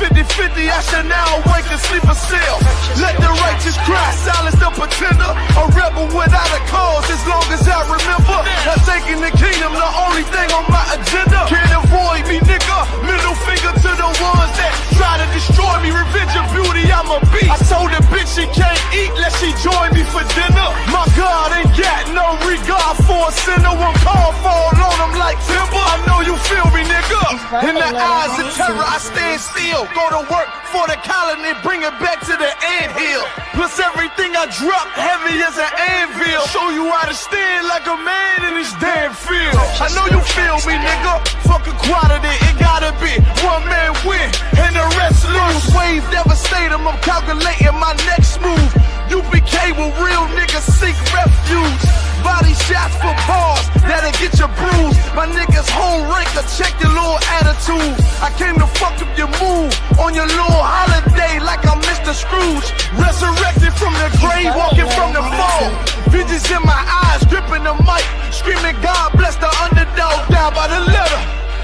50-50, I shall now awake and sleep a cell. Let the righteous cry, silence the pretender. A rebel without a cause, as long as I remember. Now taking the kingdom, the only thing on my agenda. Can't avoid me, nigga. Middle finger to the ones that try to destroy me. Revenge of beauty, I'm a beast. I told the bitch she can't eat, let she join me for dinner. My God ain't got no regard for a sinner. One call fall on him like timber. I know you feel me, nigga. In the eyes of terror, I stand still. Go to work for the colony, bring it back to the anthill. Plus everything I drop, heavy as an anvil. Show you how to stand like a man in this damn field. I know you feel me, nigga. Fuck equality, it gotta be one man win and the rest lose. Wave devastate him, I'm calculating my next move. UPK will real niggas seek refuge. Body shots for bars, that'll get you bruised. My niggas whole ranker, check your little attitude. I came to fuck up your mood on your little holiday like I'm Mr. Scrooge. Resurrected from the grave, walking from the fall. Visions in my eyes, gripping the mic, screaming God bless the underdog, down by the letter.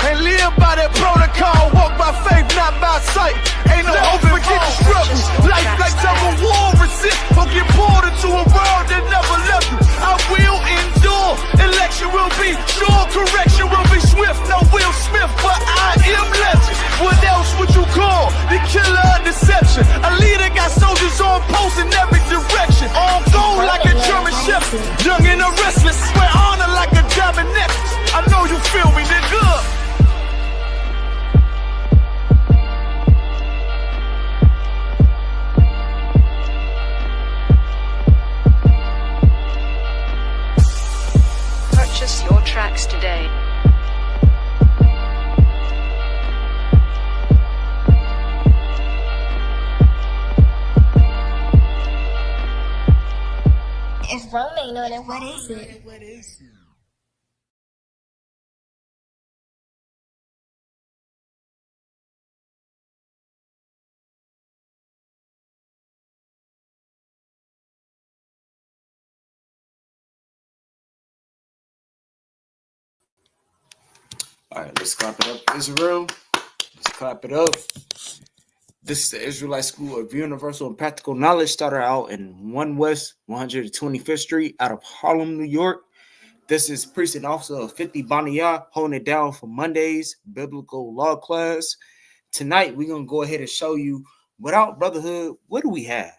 And live by that protocol, walk by faith, not by sight. Ain't no hope for getting struggles. Life like tug of war, resist or get pulled into a world that never left you. I will endure, election will be sure, correction will be swift. No Will Smith, but I am legend. What else would you call the killer of deception? A leader got soldiers on post in every direction. On gold like a German shepherd, young and a restless, wear honor like a diamond necklace. I know you feel me, nigga. Purchase your tracks today. If Rome ain't know that, what is it? All right, let's clap it up, Israel. Let's clap it up. This is the Israelite School of Universal and Practical Knowledge. Started out in 1 West 125th Street out of Harlem, New York. This is Precinct Officer of 50 Bonilla holding it down for Monday's Biblical Law class. Tonight, we're going to go ahead and show you, without Brotherhood, what do we have?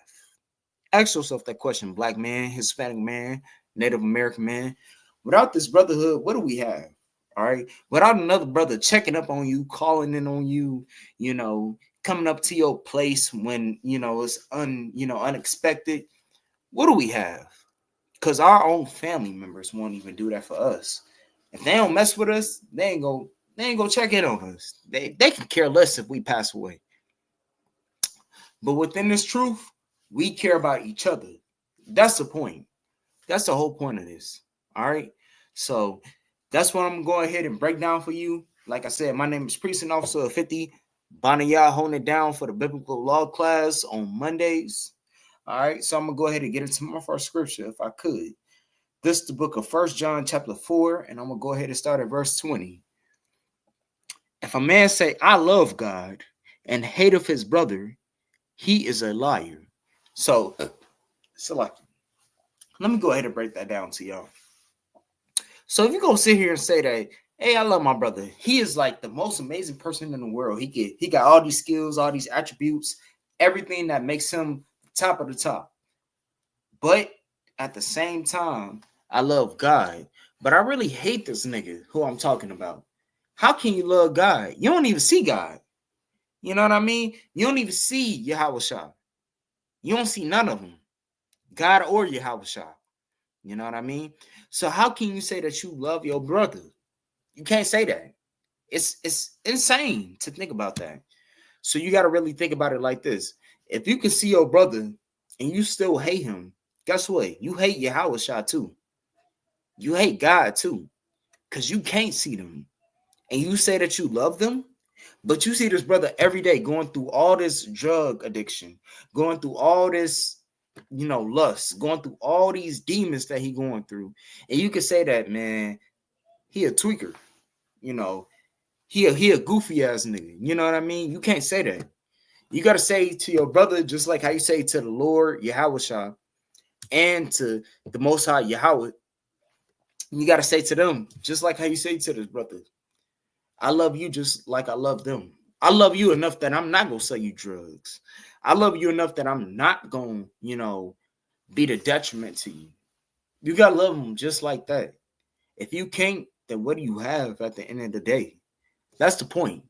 Ask yourself that question, Black man, Hispanic man, Native American man. Without this Brotherhood, what do we have? All right. Without another brother checking up on you, calling in on you, coming up to your place when, it's unexpected. What do we have? Because our own family members won't even do that for us. If they don't mess with us, they ain't go check in on us. They can care less if we pass away. But within this truth, we care about each other. That's the point. That's the whole point of this. All right. So that's what I'm going to go ahead and break down for you. Like I said, my name is Precinct Officer of 50 Bonilla holding it down for the Biblical Law class on Mondays. All right, so I'm going to go ahead and get into my first scripture if I could. This is the book of 1 John chapter 4, and I'm going to go ahead and start at verse 20. If a man say, I love God, and hate of his brother, he is a liar. So let me go ahead and break that down to y'all. So if you're going to sit here and say that, hey, I love my brother, he is like the most amazing person in the world. He got all these skills, all these attributes, everything that makes him top of the top. But at the same time, I love God. But I really hate this nigga who I'm talking about. How can you love God? You don't even see God. You know what I mean? You don't even see Yahweh Shah. You don't see none of them. God or Yahweh Shah. You know what I mean? So how can you say that you love your brother? You can't say that. It's insane to think about that. So you got to really think about it like this. If you can see your brother and you still hate him, guess what? You hate Yahweh Shah too. You hate God too. Because you can't see them. And you say that you love them, but you see this brother every day going through all this drug addiction, going through all this, lust, going through all these demons that he going through. And you can say that, man, he a tweaker. He a goofy ass nigga. You know what I mean? You can't say that. You got to say to your brother, just like how you say to the Lord, Yahweh, and to the Most High, Yahweh. You got to say to them, just like how you say to this brother, I love you just like I love them. I love you enough that I'm not going to sell you drugs. I love you enough that I'm not going to, be the detriment to you. You got to love them just like that. If you can't, then what do you have at the end of the day? That's the point.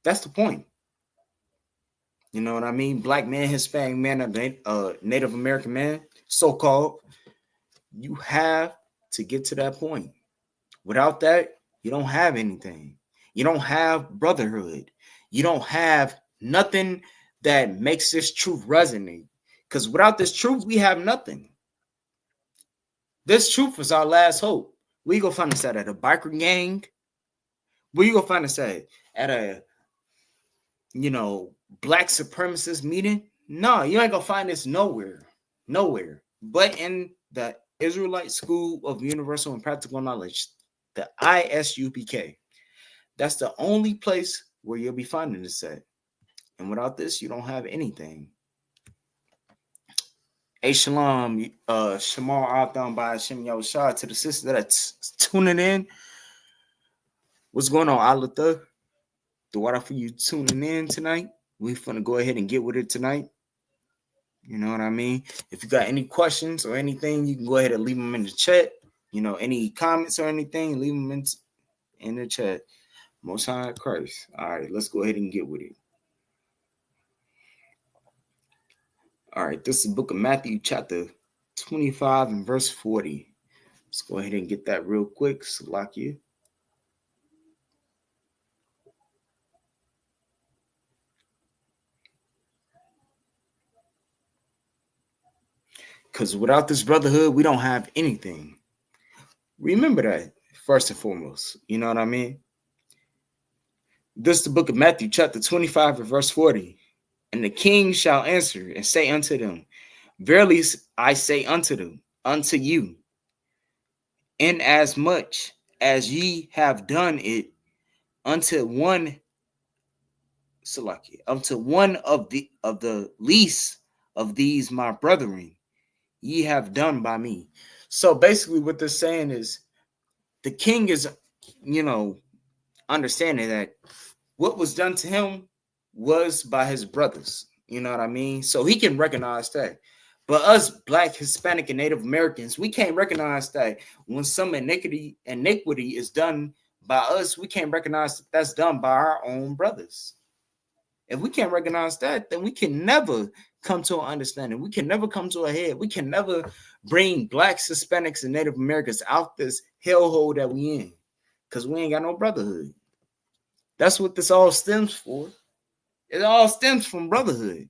That's the point. You know what I mean? Black man, Hispanic man, Native American man, so-called. You have to get to that point. Without that, you don't have anything. You don't have brotherhood. You don't have nothing that makes this truth resonate. Because without this truth, we have nothing. This truth is our last hope. Where you gonna find us at a biker gang? Where you gonna find us at a black supremacist meeting? No, you ain't gonna find this nowhere. But in the Israelite School of Universal and Practical Knowledge, the Isupk. That's the only place where you'll be finding this at. And without this, you don't have anything. Hey, shalom, Shamar Atham by Hashem Yahushua, to the sister that's tuning in. What's going on, Alata? The water for you tuning in tonight. We're going to go ahead and get with it tonight. You know what I mean? If you got any questions or anything, you can go ahead and leave them in the chat. Any comments or anything, leave them in the chat. Most High Christ. All right, let's go ahead and get with it. All right, this is the book of Matthew, chapter 25 and verse 40. Let's go ahead and get that real quick. Salakia. Because without this brotherhood, we don't have anything. Remember that, first and foremost. You know what I mean? This is the book of Matthew, chapter 25 and verse 40. And the king shall answer and say unto them, verily I say unto you, inasmuch as ye have done it unto one of the least of these my brethren, ye have done by me. So basically what they're saying is the king is, understanding that what was done to him was by his brothers. You know what I mean? So he can recognize that. But us Black, Hispanic, and Native Americans, we can't recognize that when some iniquity is done by us, we can't recognize that that's done by our own brothers. If we can't recognize that, then we can never come to an understanding. We can never come to a head. We can never bring Blacks, Hispanics, and Native Americans out this hellhole that we in, because we ain't got no brotherhood. That's what this all stems for. It all stems from brotherhood.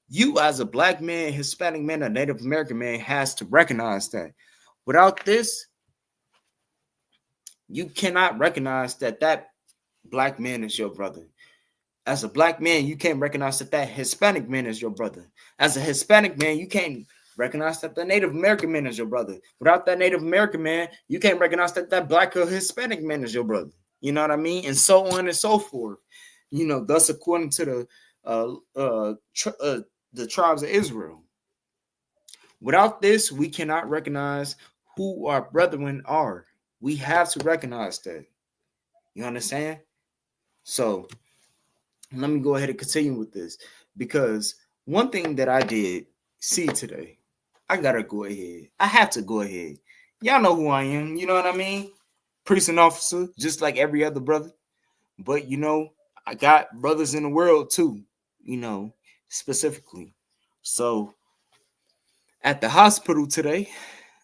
You as a Black man, Hispanic man, a Native American man has to recognize that. Without this, you cannot recognize that Black man is your brother. As a Black man, you can't recognize that Hispanic man is your brother. As a Hispanic man, you can't recognize that the Native American man is your brother. Without that Native American man, you can't recognize that Black or Hispanic man is your brother. You know what I mean? And so on and so forth. Thus according to the tribes of Israel. Without this, we cannot recognize who our brethren are. We have to recognize that. You understand? So let me go ahead and continue with this, because one thing that I did see today, I gotta go ahead. I have to go ahead. Y'all know who I am. You know what I mean? Priest and officer, just like every other brother. But I got brothers in the world too, specifically. So at the hospital today,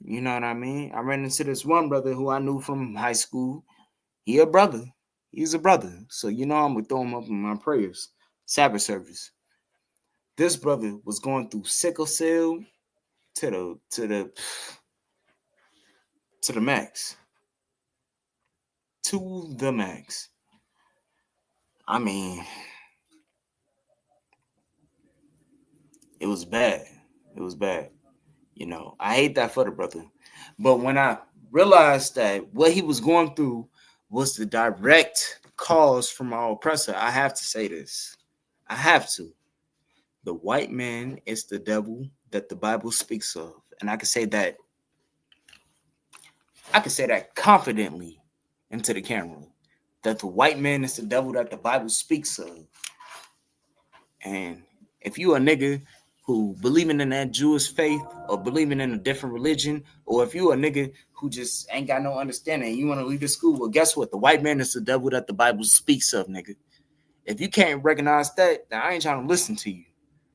you know what I mean? I ran into this one brother who I knew from high school. He's a brother. So, I'm going to throw him up in my prayers. Sabbath service. This brother was going through sickle cell to the max. To the max. I mean, it was bad. I hate that for the brother. But when I realized that what he was going through was the direct cause from our oppressor, I have to say this. I have to. The white man is the devil that the Bible speaks of. And I can say that confidently into the camera. That the white man is the devil that the Bible speaks of. And if you a nigga who believing in that Jewish faith or believing in a different religion, or if you a nigga who just ain't got no understanding and you want to leave the school, well, guess what? The white man is the devil that the Bible speaks of, nigga. If you can't recognize that, then I ain't trying to listen to you.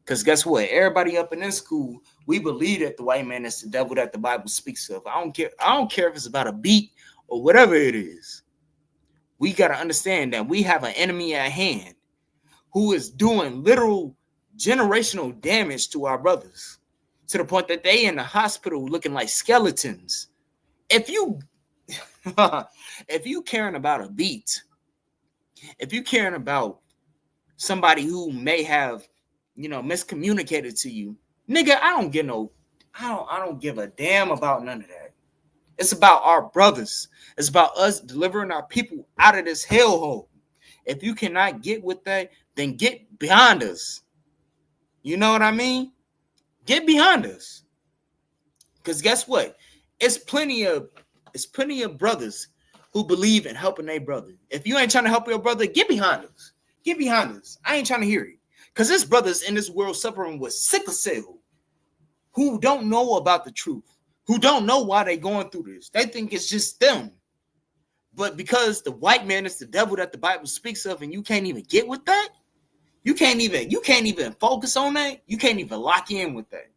Because guess what? Everybody up in this school, we believe that the white man is the devil that the Bible speaks of. I don't care if it's about a beat or whatever it is. We got to understand that we have an enemy at hand who is doing literal generational damage to our brothers to the point that they in the hospital looking like skeletons. If you caring about a beat, if you caring about somebody who may have, miscommunicated to you, nigga, I don't give a damn about none of that. It's about our brothers. It's about us delivering our people out of this hellhole. If you cannot get with that, then get behind us. You know what I mean? Get behind us. Because guess what? It's plenty of brothers who believe in helping their brother. If you ain't trying to help your brother, get behind us. Get behind us. I ain't trying to hear it. Because there's brothers in this world suffering with sickle cell who don't know about the truth, who don't know why they're going through this. They think it's just them. But because the white man is the devil that the Bible speaks of and you can't even get with that, you can't even focus on that, you can't even lock in with that.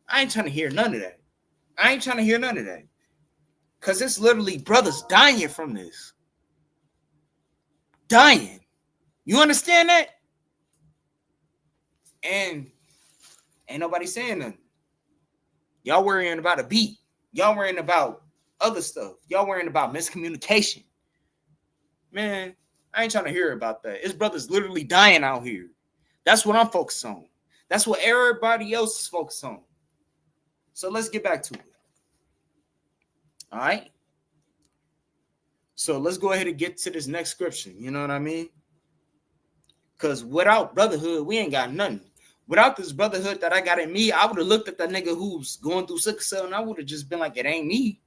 I ain't trying to hear none of that. Because it's literally brothers dying from this. Dying. You understand that? And ain't nobody saying nothing. Y'all worrying about a beat. Y'all worrying about other stuff. Y'all worrying about miscommunication. Man, I ain't trying to hear about that. It's brothers literally dying out here. That's what I'm focused on. That's what everybody else is focused on. So let's get back to it. All right? So let's go ahead and get to this next scripture. You know what I mean? Because without brotherhood, we ain't got nothing. Without this brotherhood that I got in me, I would have looked at that nigga who's going through sickle cell and I would have just been like, it ain't me.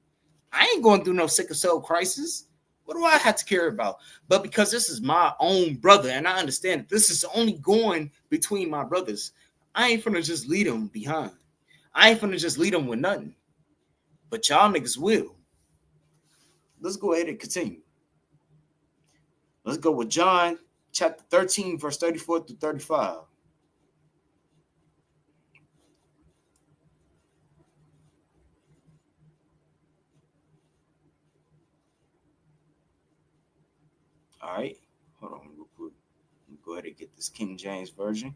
I ain't going through no sickle cell crisis. What do I have to care about? But because this is my own brother and I understand that this is only going between my brothers, I ain't finna just lead them behind. I ain't finna just lead them with nothing. But y'all niggas will. Let's go ahead and continue. Let's go with John chapter 13, verse 34 through 35. All right, hold on real quick. Let me go ahead and get this King James version.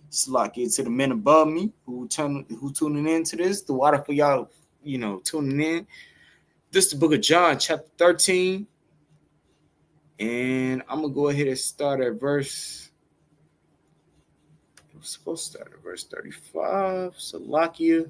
Slack it to the men above me who tuning into this. The water for y'all, tuning in. This is the book of John, chapter 13. And I'm going to go ahead and start at verse. I'm supposed to start at verse 35. Salakia.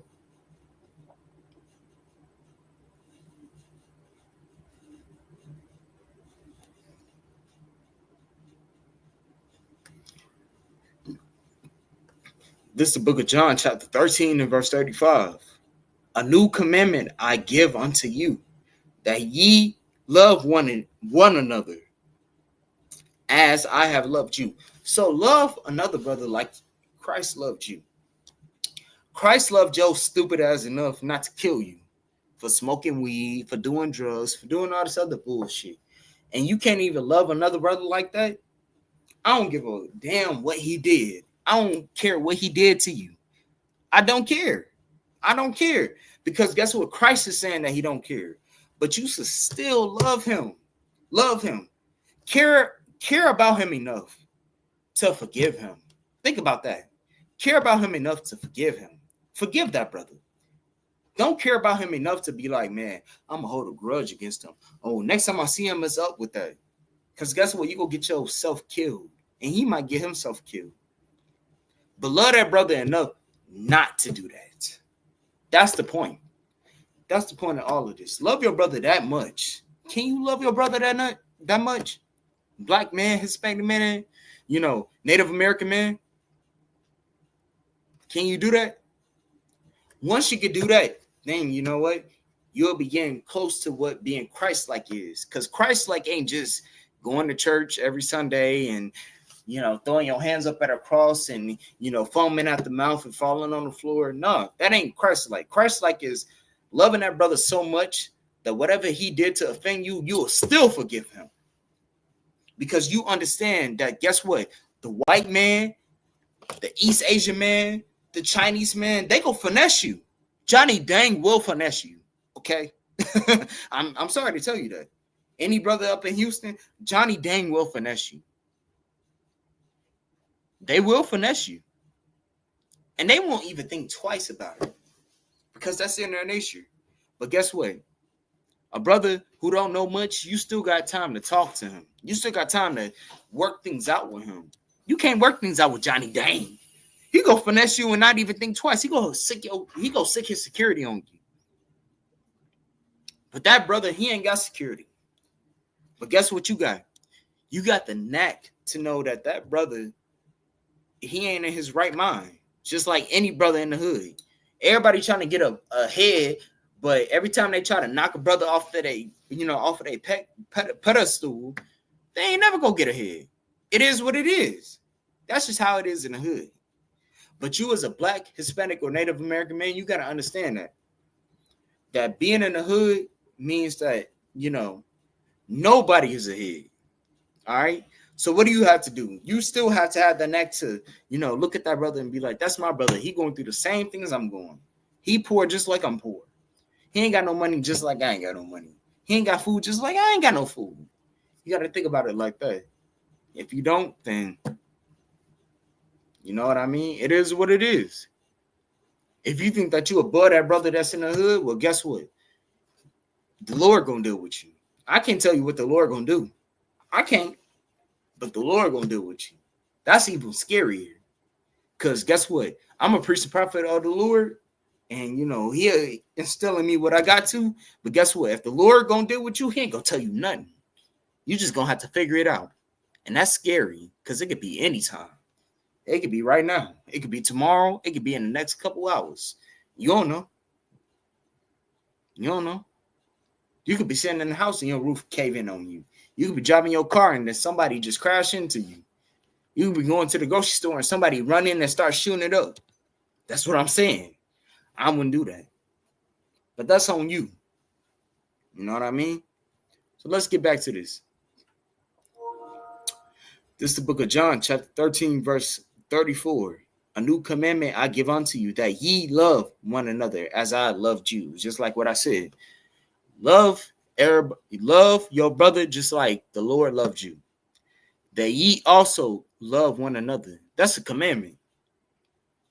This is the book of John, chapter 13 and verse 35. A new commandment I give unto you, that ye love one another as I have loved you. So love another brother like Christ loved you. Christ loved your stupid ass enough not to kill you for smoking weed, for doing drugs, for doing all this other bullshit. And you can't even love another brother like that? I don't give a damn what he did. I don't care what he did to you. I don't care. Because guess what? Christ is saying that he don't care. But you should still love him. Love him. Care about him enough to forgive him. Think about that. Care about him enough to forgive him. Forgive that brother. Don't care about him enough to be like, man, I'm going to hold a grudge against him. Oh, next time I see him, it's up with that. Because guess what? You're going to get yourself killed. And he might get himself killed. But love that brother enough not to do that. That's the point. That's the point of all of this. Love your brother that much. Can you love your brother that much? Black man, Hispanic man, Native American man. Can you do that? Once you can do that, then you know what? You'll be getting close to what being Christ-like is. Because Christ-like ain't just going to church every Sunday and, throwing your hands up at a cross and, foaming at the mouth and falling on the floor. No, that ain't Christ-like. Christ-like is loving that brother so much that whatever he did to offend you, you will still forgive him. Because you understand that, guess what? The white man, the East Asian man, the Chinese man, they go finesse you. Johnny dang will finesse you. Okay? I'm sorry to tell you that. Any brother up in Houston, Johnny dang will finesse you. They will finesse you. And they won't even think twice about it. Because that's in their nature. But guess what? A brother who don't know much, you still got time to talk to him. You still got time to work things out with him. You can't work things out with Johnny dang. He go finesse you and not even think twice. He go sick his security on you. But that brother, he ain't got security. But guess what you got? You got the knack to know that brother, he ain't in his right mind. Just like any brother in the hood. Everybody trying to get a head, but every time they try to knock a brother off of their pedestal, they ain't never gonna get ahead. It is what it is. That's just how it is in the hood. But you as a Black, Hispanic, or Native American man, you got to understand that being in the hood means that, nobody is ahead. All right? So what do you have to do? You still have to have the knack to, look at that brother and be like, that's my brother. He going through the same things I'm going. He poor just like I'm poor. He ain't got no money just like I ain't got no money. He ain't got food just like I ain't got no food. You got to think about it like that. If you don't, then... you know what I mean? It is what it is. If you think that you above that brother that's in the hood, well, guess what? The Lord gonna deal with you. I can't tell you what the Lord gonna do. I can't. But the Lord gonna deal with you. That's even scarier. Because guess what? I'm a priest and prophet of the Lord. And, he instilling me what I got to. But guess what? If the Lord gonna deal with you, he ain't gonna tell you nothing. You just gonna have to figure it out. And that's scary. Because it could be anytime. It could be right now. It could be tomorrow. It could be in the next couple hours. You don't know. You don't know. You could be sitting in the house and your roof cave in on you. You could be driving your car and then somebody just crash into you. You could be going to the grocery store and somebody run in and start shooting it up. That's what I'm saying. I wouldn't do that. But that's on you. You know what I mean? So let's get back to this. This is the book of John, chapter 13, verse 34. A new commandment I give unto you, that ye love one another as I loved you. Just like what I said. Love your brother just like the Lord loved you. That ye also love one another. That's a commandment.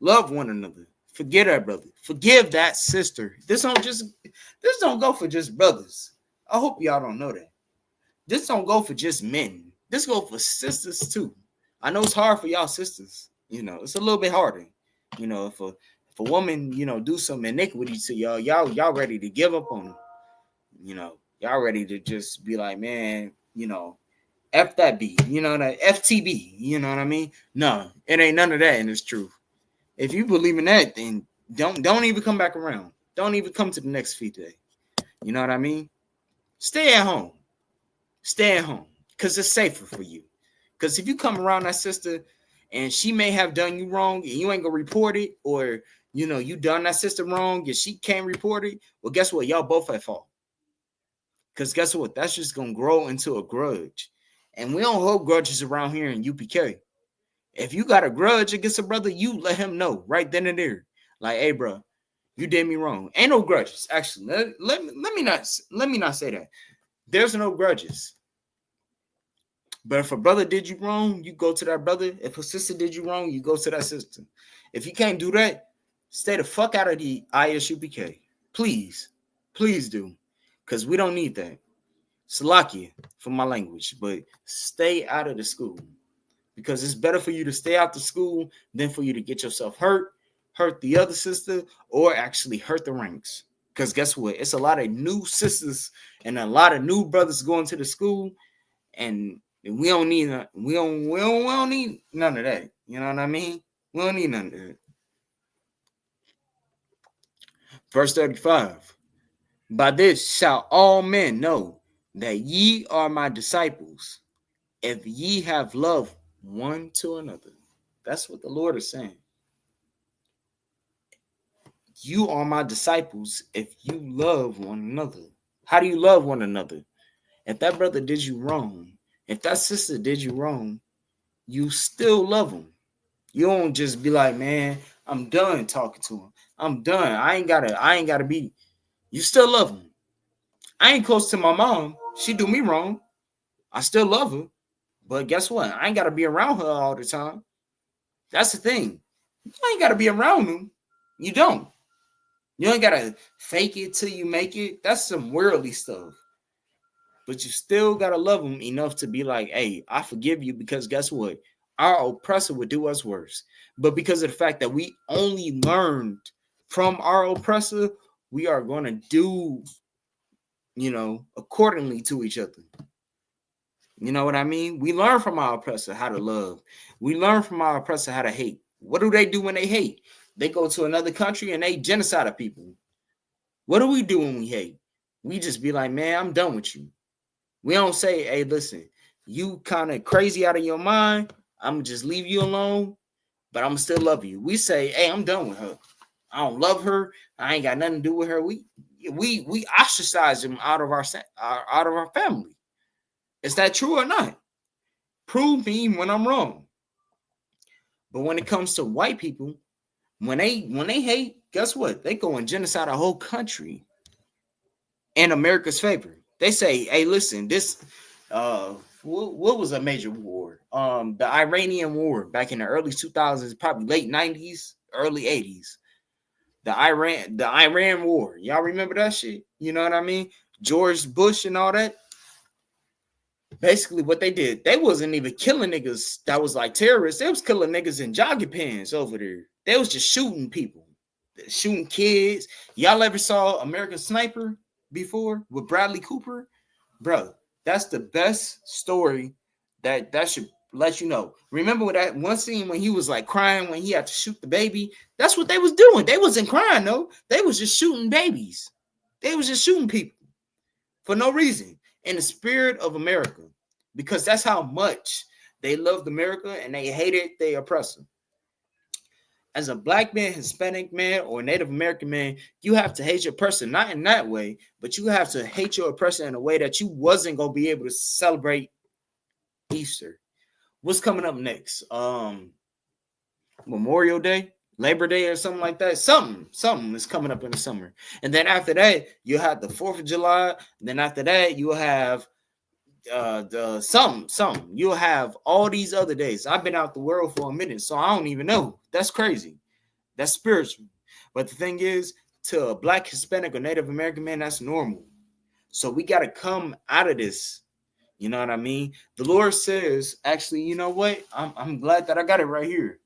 Love one another. Forgive that brother. Forgive that sister. This don't go for just brothers. I hope y'all don't know that. This don't go for just men. This go for sisters too. I know it's hard for y'all sisters. It's a little bit harder. If a woman, do some iniquity to y'all ready to give up on them. Y'all ready to just be like, man, F that B, that FTB, you know what I mean? No, it ain't none of that in this truth. If you believe in that, then don't even come back around. Don't even come to the next feed day. You know what I mean? Stay at home. Stay at home. Because it's safer for you. Because if you come around that sister and she may have done you wrong and you ain't gonna report it, or you done that sister wrong and she can't report it, well, guess what? Y'all both at fault. Because guess what? That's just gonna grow into a grudge. And we don't hold grudges around here in UPK. If you got a grudge against a brother, you let him know right then and there. Like, hey, bro, you did me wrong. Ain't no grudges. Actually, let me not say that. There's no grudges. But if a brother did you wrong, you go to that brother. If a sister did you wrong, you go to that sister. If you can't do that, stay the fuck out of the ISUPK. Please. Please do. Because we don't need that. Salakia for my language. But stay out of the school. Because it's better for you to stay out the school than for you to get yourself hurt the other sister, or actually hurt the ranks. Because guess what? It's a lot of new sisters and a lot of new brothers going to the school. And we don't need we don't need none of that. You know what I mean? We don't need none of that. Verse 35. By this shall all men know that ye are my disciples, if ye have love one to another. That's what the Lord is saying. You are my disciples if you love one another. How do you love one another? If that brother did you wrong, if that sister did you wrong, you still love them. You don't just be like, man, I'm done talking to him. I'm done. I ain't gotta be. You still love him. I ain't close to my mom. She do me wrong. I still love her. But guess what? I ain't gotta be around her all the time. That's the thing. You ain't gotta be around them. You don't. You ain't gotta fake it till you make it. That's some worldly stuff. But you still gotta love them enough to be like, hey, I forgive you, because guess what? Our oppressor would do us worse. But because of the fact that we only learned from our oppressor, we are going to do, accordingly to each other. You know what I mean? We learn from our oppressor how to love. We learn from our oppressor how to hate. What do they do when they hate? They go to another country and they genocide of people. What do we do when we hate? We just be like, man, I'm done with you. We don't say, hey, listen, you kind of crazy out of your mind. I'm going to just leave you alone, but I'm going to still love you. We say, hey, I'm done with her. I don't love her. I ain't got nothing to do with her. We ostracize them out of our family. Is that true or not? Prove me when I'm wrong. But when it comes to white people, when they hate, guess what? They go and genocide a whole country in America's favor. They say, hey, listen, this what was a major war? The Iranian war back in the early 2000s, probably late 90s, early 80s. The Iran war. Y'all remember that shit? You know what I mean? George Bush and all that. Basically, what they did, they wasn't even killing niggas that was like terrorists. They was killing niggas in jogging pants over there. They was just shooting people, shooting kids. Y'all ever saw American Sniper before with Bradley Cooper? Bro, that's the best story that should let you know. Remember with that one scene when he was like crying when he had to shoot the baby? That's what they was doing. They wasn't crying, though. They was just shooting babies. They was just shooting people for no reason. In the spirit of America, because that's how much they loved America and they hated their oppressor. As a black man, Hispanic man, or Native American man, you have to hate your person, not in that way, but you have to hate your oppressor in a way that you wasn't going to be able to celebrate Easter. What's coming up next? Memorial Day? Labor Day or something like that. Something is coming up in the summer. And then after that, you'll have the 4th of July. Then after that, you'll have the something. You'll have all these other days. I've been out the world for a minute, so I don't even know. That's crazy. That's spiritual. But the thing is, to a black, Hispanic, or Native American man, that's normal. So we got to come out of this. You know what I mean? The Lord says, actually, you know what? I'm glad that I got it right here.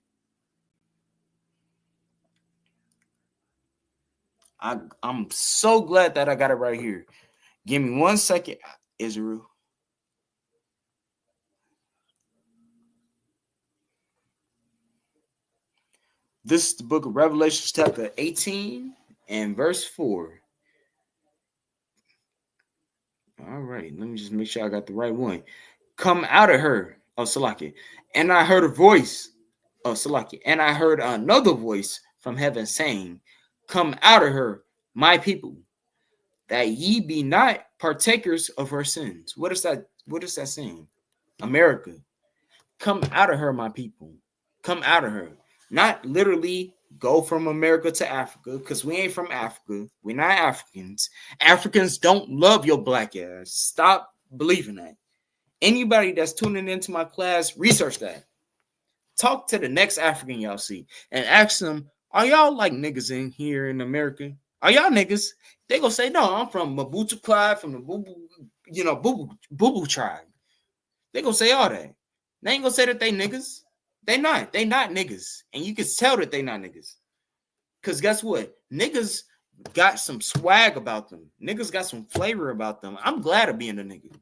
I'm so glad that I got it right here. Give me 1 second, Israel. This is the book of Revelation, chapter 18 and verse 4. All right, let me just make sure I got the right one. Come out of her, Salaki. And I heard a voice, Salaki. And I heard another voice from heaven saying, come out of her, my people, that ye be not partakers of her sins. What is that? What is that saying? America, come out of her, my people. Come out of her. Not literally go from America to Africa, because we ain't from Africa. We're not Africans. Africans don't love your black ass. Stop believing that. Anybody that's tuning into my class, research that. Talk to the next African y'all see and ask them, are y'all like niggas in here in America? Are y'all niggas? They gonna say, no, I'm from Mabutu tribe, from the Bubu tribe. They gonna say all that. They ain't gonna say that they niggas. They not niggas. And you can tell that they not niggas. Because guess what? Niggas got some swag about them. Niggas got some flavor about them. I'm glad of being a nigga.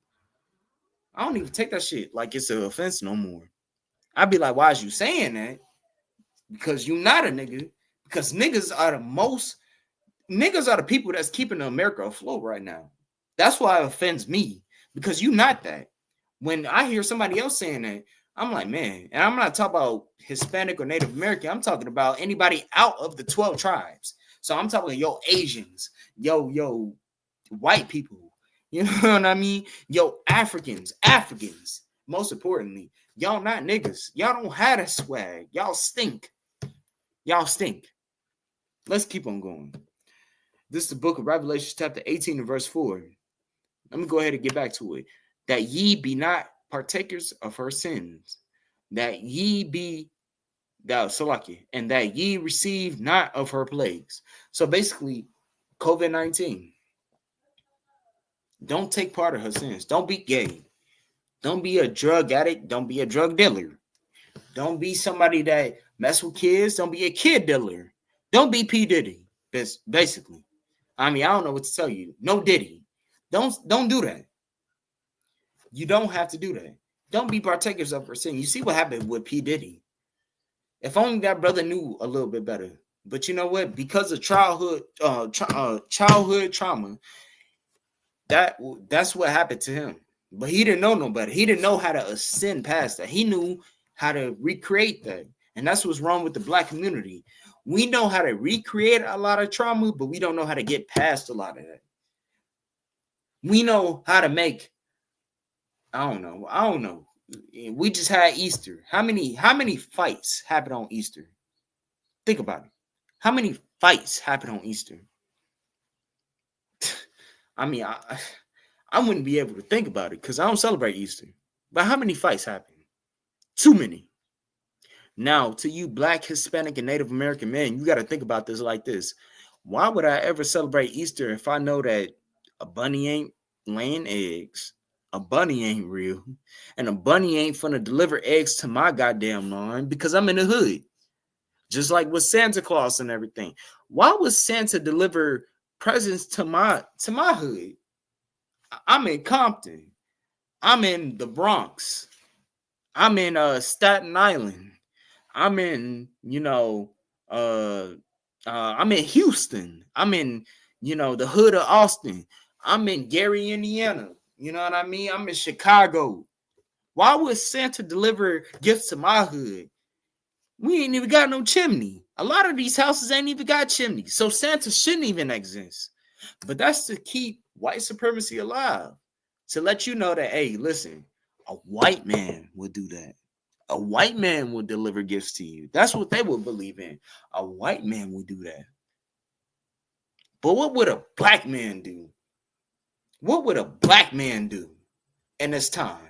I don't even take that shit like it's an offense no more. I'd be like, why is you saying that? Because you not a nigga. Because niggas are the most niggas are the people that's keeping America afloat right now. That's why it offends me, because you not that. When I hear somebody else saying that, I'm like, man, and I'm not talking about Hispanic or Native American. I'm talking about anybody out of the 12 tribes. So I'm talking, yo, Asians, yo, white people. You know what I mean? Yo, Africans. Most importantly, y'all not niggas. Y'all don't have that swag. Y'all stink. Let's keep on going. This is the book of Revelation, chapter 18 and verse 4. Let me go ahead and get back to it. That ye be not partakers of her sins, that ye be Salaki, and that ye receive not of her plagues. So basically, COVID-19. Don't take part of her sins. Don't be gay. Don't be a drug addict. Don't be a drug dealer. Don't be somebody that mess with kids. Don't be a kid dealer. Don't be P. Diddy. Basically. I mean, I don't know what to tell you. No Diddy. Don't do that. You don't have to do that. Don't be partakers of her sin. You see what happened with P. Diddy. If only that brother knew a little bit better. But you know what? Because of childhood trauma, that's what happened to him. But he didn't know no better. He didn't know how to ascend past that. He knew how to recreate that. And that's what's wrong with the Black community. We know how to recreate a lot of trauma, but we don't know how to get past a lot of that. We know how to make, I don't know. We just had Easter. How many fights happened on Easter? Think about it. How many fights happened on Easter? I mean, I wouldn't be able to think about it because I don't celebrate Easter. But how many fights happen? Too many. Now, to you Black, Hispanic, and Native American men, you got to think about this like this. Why would I ever celebrate Easter if I know that a bunny ain't laying eggs, a bunny ain't real, and a bunny ain't finna deliver eggs to my goddamn lawn because I'm in the hood? Just like with Santa Claus and everything. Why would Santa deliver presents to my hood? I'm in Compton. I'm in the Bronx. I'm in Staten Island. I'm in, I'm in Houston. I'm in, the hood of Austin. I'm in Gary, Indiana. You know what I mean? I'm in Chicago. Why would Santa deliver gifts to my hood? We ain't even got no chimney. A lot of these houses ain't even got chimneys. So Santa shouldn't even exist. But that's to keep white supremacy alive. To let you know that, hey, listen, a white man would do that. A white man will deliver gifts to you. That's what they would believe in. A white man would do that. But what would a Black man do? What would a Black man do in this time?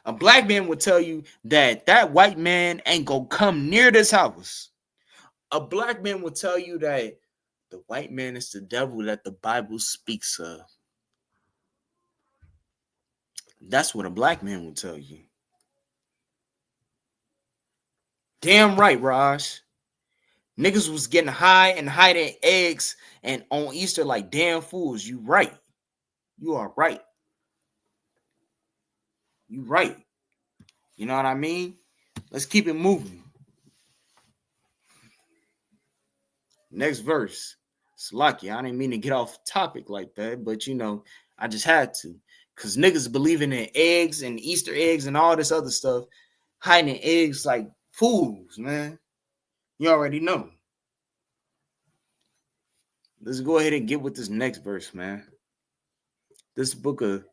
A Black man would tell you that white man ain't gonna come near this house. A Black man would tell you that the white man is the devil that the Bible speaks of. That's what a Black man would tell you. Damn right, Raj. Niggas was getting high and hiding eggs and on Easter like damn fools. You right. You are right. You right. You know what I mean? Let's keep it moving. Next verse. It's lucky. I didn't mean to get off topic like that, but I just had to. Because niggas believing in eggs and Easter eggs and all this other stuff, hiding eggs like fools, man. You already know. Let's go ahead and get with this next verse, man. This book of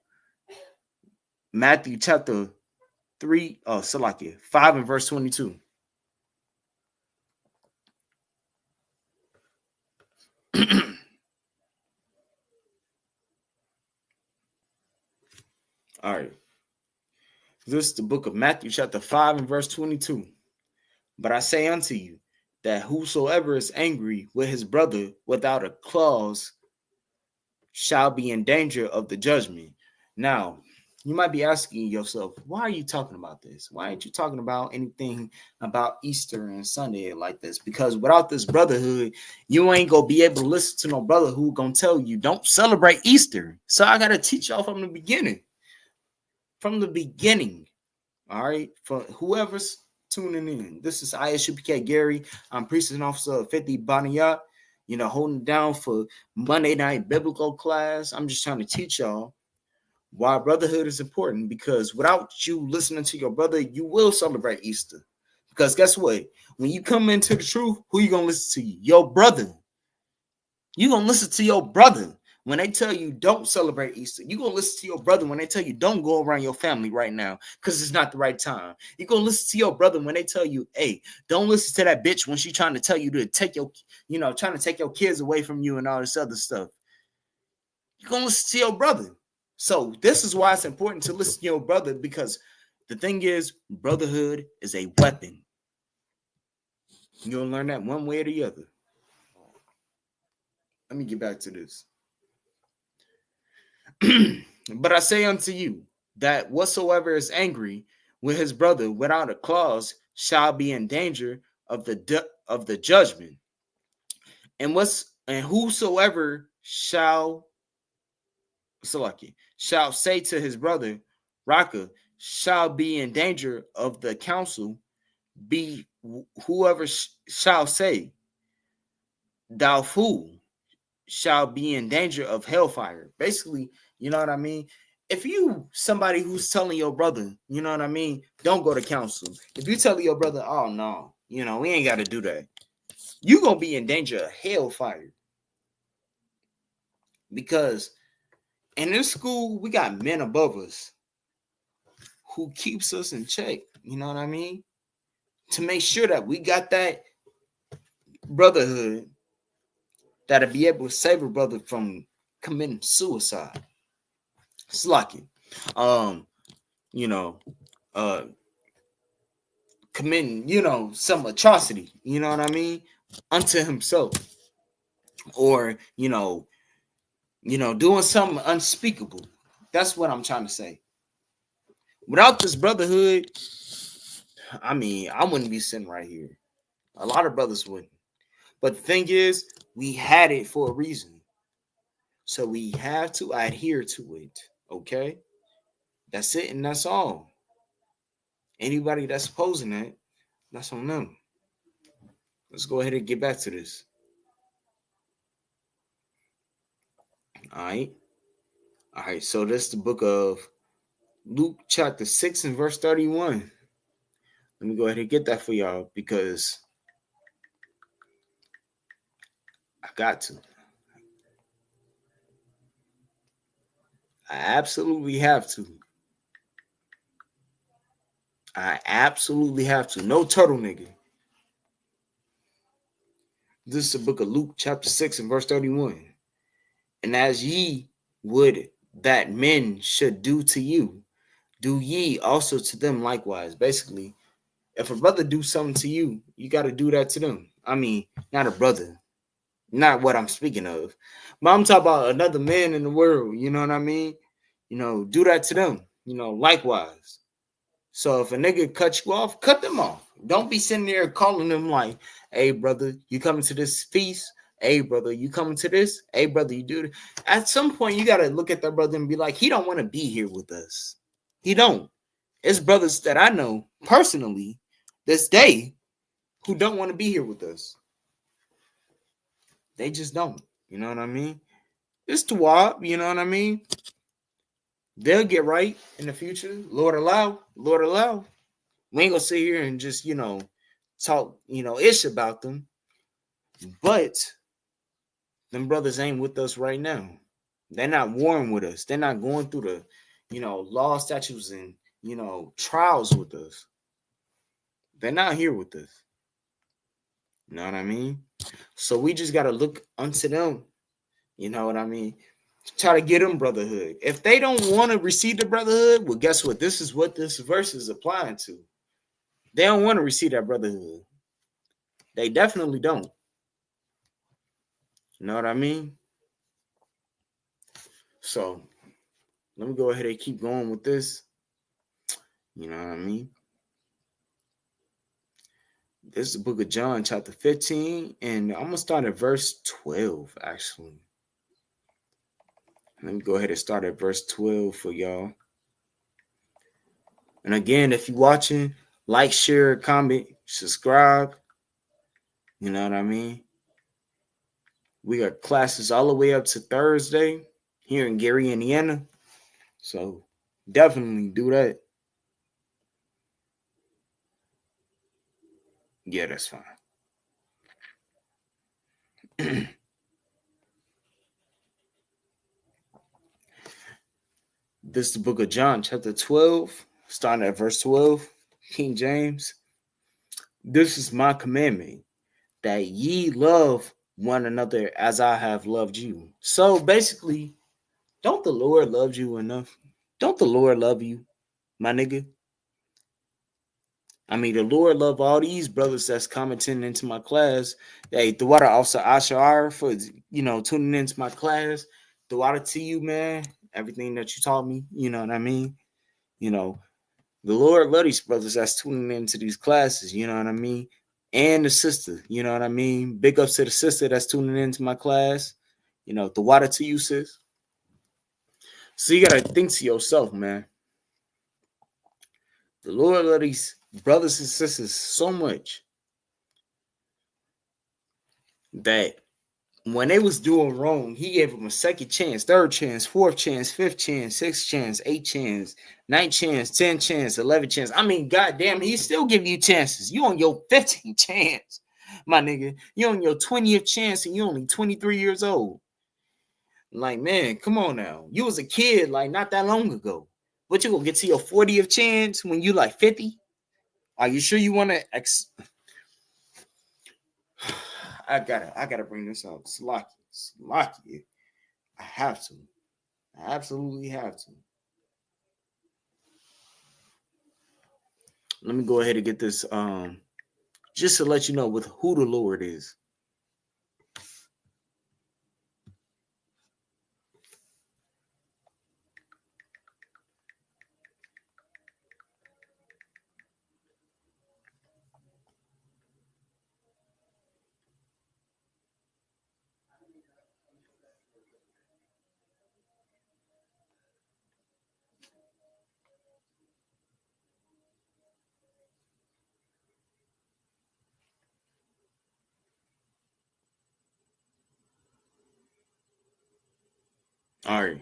Matthew chapter 5 and verse 22. All right. This is the book of Matthew chapter 5 and verse 22. But I say unto you that whosoever is angry with his brother without a cause shall be in danger of the judgment. Now, you might be asking yourself, why are you talking about this? Why aren't you talking about anything about Easter and Sunday like this? Because without this brotherhood, you ain't going to be able to listen to no brother who going to tell you don't celebrate Easter. So I got to teach y'all from the beginning. From the beginning. All right. For whoever's tuning in. This is Isupk Gary. I'm priest and officer of 50 Baniyat. holding down for Monday night biblical class. I'm just trying to teach y'all why brotherhood is important, because without you listening to your brother, you will celebrate Easter. Because guess what? When you come into the truth, who you going to listen to? Your brother. You going to listen to your brother. When they tell you don't celebrate Easter, you're going to listen to your brother when they tell you don't go around your family right now because it's not the right time. You're going to listen to your brother when they tell you, hey, don't listen to that bitch when she's trying to tell you to take your, trying to take your kids away from you and all this other stuff. You're going to listen to your brother. So this is why it's important to listen to your brother, because the thing is, brotherhood is a weapon. You'll learn that one way or the other. Let me get back to this. But I say unto you that whatsoever is angry with his brother without a cause shall be in danger of the judgment. And whosoever shall say to his brother, Raka, shall be in danger of the council, be whoever shall say, thou fool, shall be in danger of hellfire. Basically, you know what I mean? If you somebody who's telling your brother, you know what I mean, don't go to council. If you tell your brother, oh no, we ain't got to do that, you're going to be in danger of hellfire. Because in this school, we got men above us who keeps us in check, you know what I mean? To make sure that we got that brotherhood that'll be able to save a brother from committing suicide. Slacking. Committing, some atrocity, you know what I mean, unto himself. Or, doing something unspeakable. That's what I'm trying to say. Without this brotherhood, I wouldn't be sitting right here. A lot of brothers wouldn't. But the thing is, we had it for a reason. So we have to adhere to it. Okay? That's it, and that's all. Anybody that's opposing that, that's on them. Let's go ahead and get back to this. All right. So this is the book of Luke chapter 6 and verse 31. Let me go ahead and get that for y'all, because I got to. I absolutely have to. No turtle nigga. This is the book of Luke chapter 6 and verse 31. And as ye would that men should do to you, do ye also to them likewise. Basically, if a brother do something to you, you got to do that to them. Not a brother. Not what I'm speaking of. But I'm talking about another man in the world. You know what I mean? Do that to them. Likewise. So if a nigga cuts you off, cut them off. Don't be sitting there calling them like, hey, brother, you coming to this feast? Hey, brother, you coming to this? Hey, brother, you do it. At some point, you got to look at that brother and be like, he don't want to be here with us. He don't. It's brothers that I know personally this day who don't want to be here with us. They just don't. You know what I mean? It's Tawab, you know what I mean? They'll get right in the future. Lord allow. We ain't gonna sit here and just, talk, ish about them. But them brothers ain't with us right now. They're not warring with us. They're not going through the, law, statutes, and, trials with us. They're not here with us. You know what I mean? So we just got to look unto them. You know what I mean? Try to get them brotherhood. If they don't want to receive the brotherhood, well, guess what? This is what this verse is applying to. They don't want to receive that brotherhood. They definitely don't. You know what I mean? So let me go ahead and keep going with this. You know what I mean? This is the book of John, chapter 15, and I'm going to start at verse 12, actually. Let me go ahead and start at verse 12 for y'all. And again, if you're watching, like, share, comment, subscribe. You know what I mean? We got classes all the way up to Thursday here in Gary, Indiana. So definitely do that. Yeah, that's fine. This is the book of John, chapter 12, starting at verse 12, King James. This is my commandment, that ye love one another as I have loved you. So basically, don't the Lord love you enough? Don't the Lord love you, my nigga? I mean, the Lord love all these brothers that's commenting into my class. Hey, the water also Ashar for tuning into my class. The water to you, man. Everything that you taught me, you know what I mean? You know, the Lord love these brothers that's tuning into these classes, you know what I mean? And the sister, you know what I mean? Big ups to the sister that's tuning into my class. You know, the water to you, sis. So you gotta think to yourself, man. The Lord love these brothers and sisters so much that when they was doing wrong, he gave them a second chance, third chance, fourth chance, fifth chance, sixth chance, eighth chance, ninth chance, 10th chance, 11th chance. I mean, goddamn, he's still giving you chances. You on your 15th chance, my nigga. You on your 20th chance and you only 23 years old. Like, man, come on now. You was a kid like not that long ago. But you gonna get to your 40th chance when you like 50? Are you sure you want to I gotta bring this out. Slocky. I have to. I absolutely have to. Let me go ahead and get this just to let you know with who the Lord is. All right.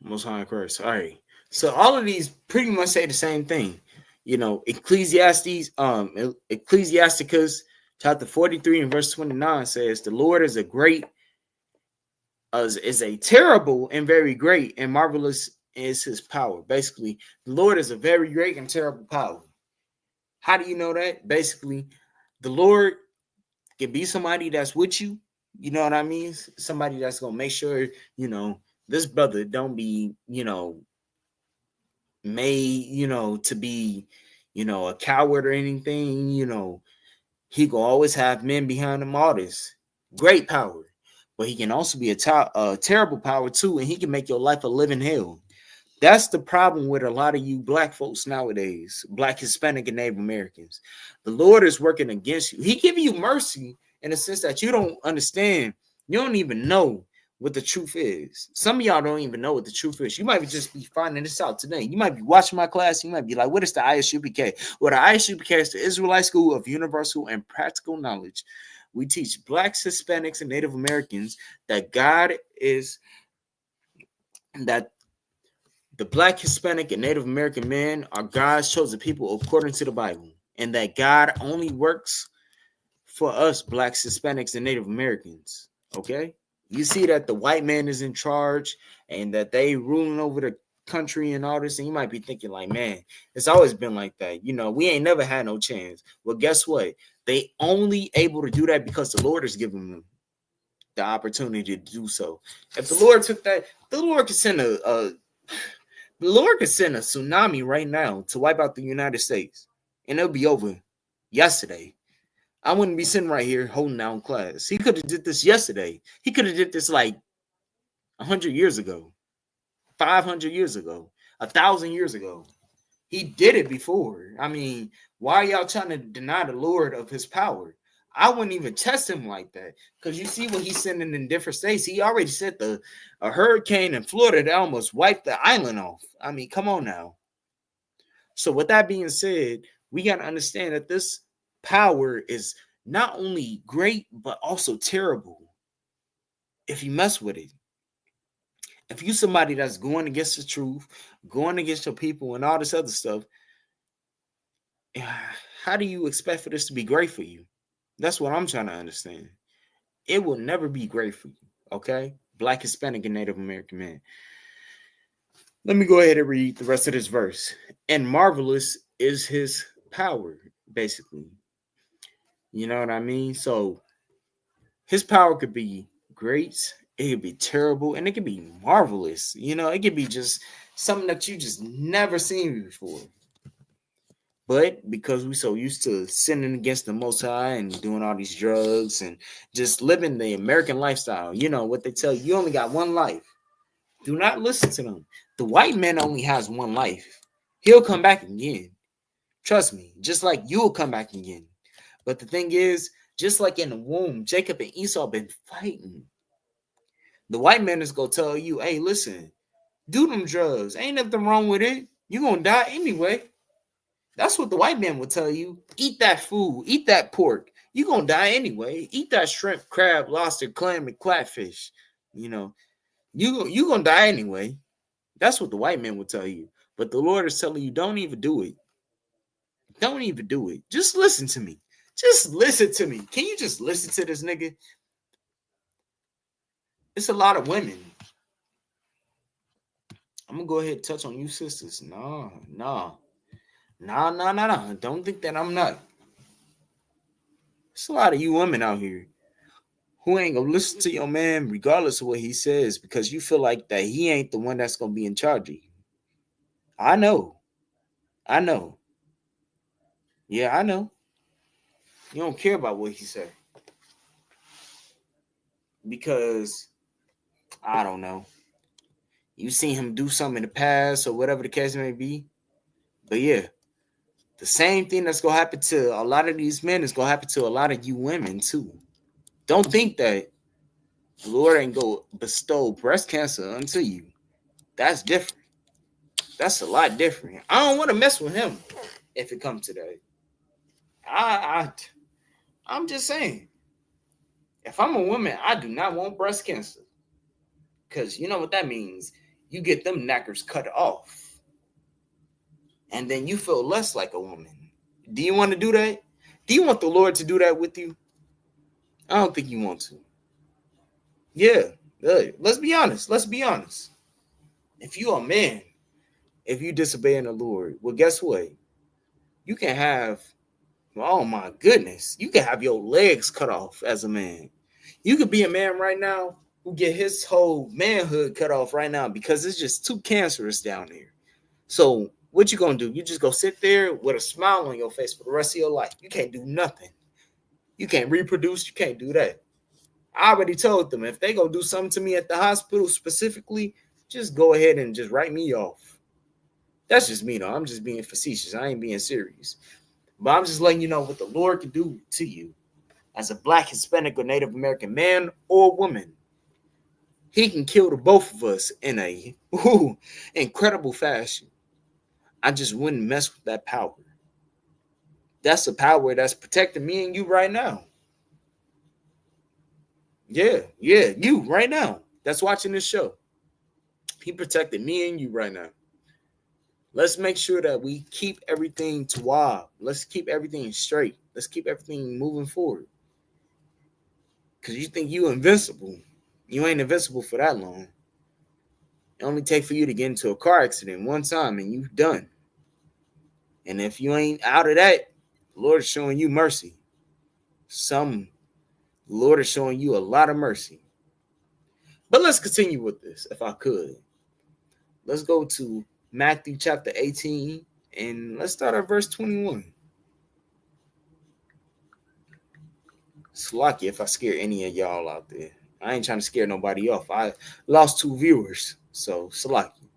Most High Christ. All right. So all of these pretty much say the same thing. You know, Ecclesiasticus chapter 43 and verse 29 says, the Lord is is a terrible and very great, and marvelous is his power. Basically, the Lord is a very great and terrible power. How do you know that? Basically, the Lord can be somebody that's with you. You know what I mean? Somebody that's gonna make sure, this brother don't be, made, to be, a coward or anything. He will always have men behind him, all this great power. But he can also be a terrible power too, and he can make your life a living hell. That's the problem with a lot of you black folks nowadays, black, Hispanic, and Native Americans. The Lord is working against you. He give you mercy in the sense that you don't understand. You don't even know what the truth is. Some of y'all don't even know what the truth is. You might just be finding this out today. You might be watching my class. You might be like, what is the Isupk? Well, the Isupk is the Israelite School of Universal and Practical Knowledge. We teach blacks, Hispanics, and Native Americans that that the black, Hispanic, and Native American men are God's chosen people according to the Bible, and that God only works for us, blacks, Hispanics, and Native Americans. Okay? You see that the white man is in charge and that they ruling over the country and all this, and you might be thinking like, man, it's always been like that. We ain't never had no chance. Well, guess what? They only able to do that because the Lord is giving them the opportunity to do so. If the Lord took that, the Lord could send the Lord could send a tsunami right now to wipe out the United States, and it'll be over yesterday. I wouldn't be sitting right here holding down class. He could have did this yesterday. He could have did this like 100 years ago, 500 years ago, 1,000 years ago. He did it before. I mean, why are y'all trying to deny the Lord of his power? I wouldn't even test him like that, because you see what he's sending in different states. He already sent a hurricane in Florida that almost wiped the island off. I mean, come on now. So with that being said, we got to understand that this power is not only great, but also terrible if you mess with it. If you somebody that's going against the truth, going against your people and all this other stuff, how do you expect for this to be great for you? That's what I'm trying to understand. It will never be great for you, okay? Black, Hispanic, and Native American man. Let me go ahead and read the rest of this verse. And marvelous is his power, basically. You know what I mean? So his power could be great, it could be terrible, and it could be marvelous. You know, it could be just something that you just never seen before. But because we so used to sinning against the Most High and doing all these drugs and just living the American lifestyle, you know what they tell you, you only got one life. Do not listen to them. The white man only has one life. He'll come back again. Trust me, just like you'll come back again. But the thing is, just like in the womb, Jacob and Esau been fighting. The white man is going to tell you, hey, listen, do them drugs. Ain't nothing wrong with it. You're going to die anyway. That's what the white man will tell you. Eat that food. Eat that pork. You're going to die anyway. Eat that shrimp, crab, lobster, clam, and catfish. You know, you're going to die anyway. That's what the white man will tell you. But the Lord is telling you, don't even do it. Don't even do it. Just listen to me. Just listen to me. Can you just listen to this nigga? It's a lot of women. I'm going to go ahead and touch on you sisters. No. Don't think that I'm not. There's a lot of you women out here who ain't going to listen to your man regardless of what he says because you feel like that he ain't the one that's going to be in charge of you. I know. Yeah, I know. You don't care about what he said. Because, I don't know. You seen him do something in the past or whatever the case may be. But yeah, the same thing that's going to happen to a lot of these men is going to happen to a lot of you women too. Don't think that the Lord ain't going to bestow breast cancer unto you. That's different. That's a lot different. I don't want to mess with him if it comes to that. I'm just saying. If I'm a woman, I do not want breast cancer. Because you know what that means? You get them knackers cut off. And then you feel less like a woman. Do you want to do that? Do you want the Lord to do that with you? I don't think you want to. Yeah. Let's be honest. If you're a man, if you disobeying the Lord, well, guess what? You can have, oh my goodness, you can have your legs cut off as a man. You could be a man right now who get his whole manhood cut off right now because it's just too cancerous down there. So what you gonna do? You just go sit there with a smile on your face for the rest of your life. You can't do nothing. You can't reproduce. You can't do that. I already told them if they go do something to me at the hospital specifically, just go ahead and just write me off. That's just me though. I'm just being facetious. I ain't being serious. But I'm just letting you know what the Lord can do to you as a Black, Hispanic, or Native American man or woman. He can kill the both of us in a incredible fashion. I just wouldn't mess with that power. That's a power that's protecting me and you right now. Yeah, you right now. That's watching this show. He protected me and you right now. Let's make sure that we keep everything tawab. Let's keep everything straight. Let's keep everything moving forward. Because you think you invincible. You ain't invincible for that long. It only take for you to get into a car accident one time and you done. And if you ain't out of that, the Lord is showing you mercy. The Lord is showing you a lot of mercy. But let's continue with this, if I could. Let's go to Matthew chapter 18, and let's start at verse 21. It's lucky if I scare any of y'all out there. I ain't trying to scare nobody off. I lost 2 viewers, so it's lucky.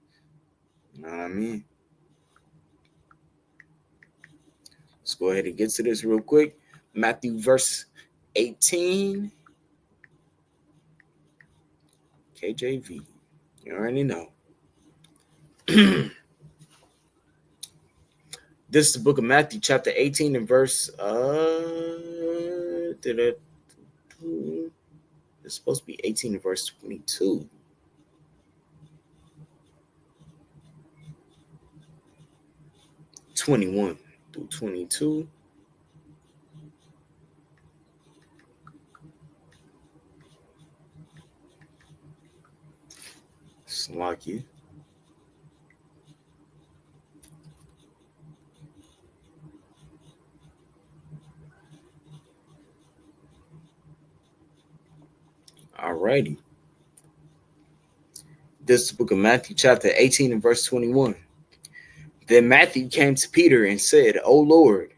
You know what I mean? Let's go ahead and get to this real quick. Matthew verse 18. KJV. You already know. This is the book of Matthew, chapter 18 and verse it's supposed to be 18 and verse 22. (21) through 22. Slocky. Alrighty. This is the book of Matthew, chapter 18 and verse 21. Then Matthew came to Peter and said, O Lord,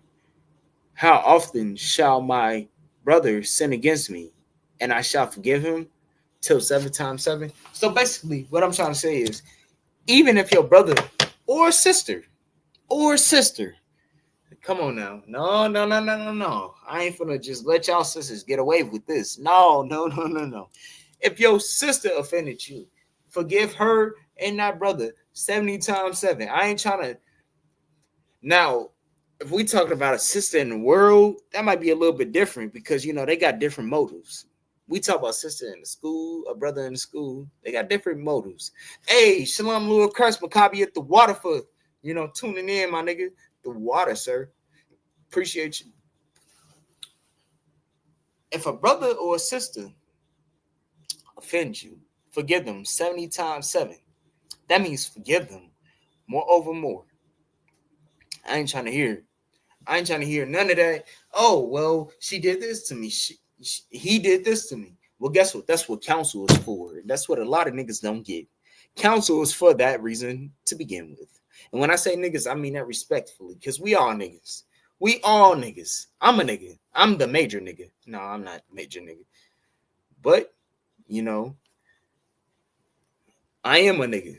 how often shall my brother sin against me, and I shall forgive him? Till 7 times 7. So basically, what I'm trying to say is, even if your brother or sister, come on now. No. I ain't finna just let y'all sisters get away with this. No. If your sister offended you, forgive her and that brother 70 times 7. I ain't trying to. Now, if we talking about a sister in the world, that might be a little bit different because, they got different motives. We talk about sister in the school, a brother in the school. They got different motives. Hey, Shalom, Lord Christ, Maccabi at the water for, tuning in, my nigga. The water, sir. Appreciate you. If a brother or a sister offends you, forgive them 70 times 7. That means forgive them more over more. I ain't trying to hear none of that. Oh, well, she did this to me. He did this to me. Well, guess what? That's what counsel is for. That's what a lot of niggas don't get. Counsel is for that reason to begin with. And when I say niggas, I mean that respectfully, because we all niggas. We all niggas. I'm a nigga. I'm the major nigga. No, I'm not the major nigga. But, I am a nigga.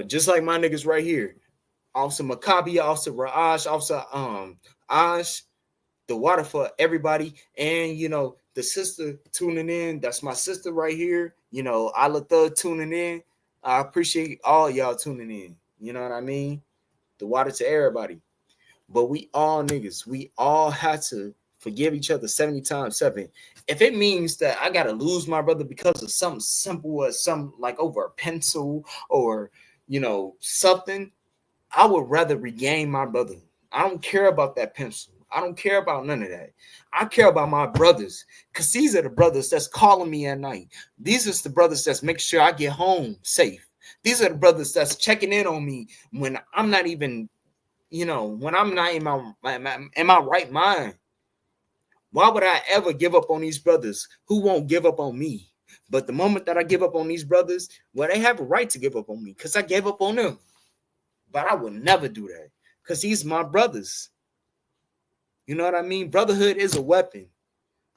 Just like my niggas right here. Officer Maccabi, Officer Raj, Officer Ash, the water for everybody. And, the sister tuning in. That's my sister right here. Ala Thug tuning in. I appreciate all y'all tuning in. You know what I mean? The water to everybody. But we all niggas. We all have to forgive each other 70 times 7. If it means that I got to lose my brother because of something simple as something like over a pencil or, something, I would rather regain my brother. I don't care about that pencil. I don't care about none of that. I care about my brothers because these are the brothers that's calling me at night. These are the brothers that's making sure I get home safe. These are the brothers that's checking in on me when I'm not even, when I'm not in my right mind. Why would I ever give up on these brothers who won't give up on me? But the moment that I give up on these brothers, well, they have a right to give up on me because I gave up on them. But I would never do that because these my brothers. You know what I mean? Brotherhood is a weapon.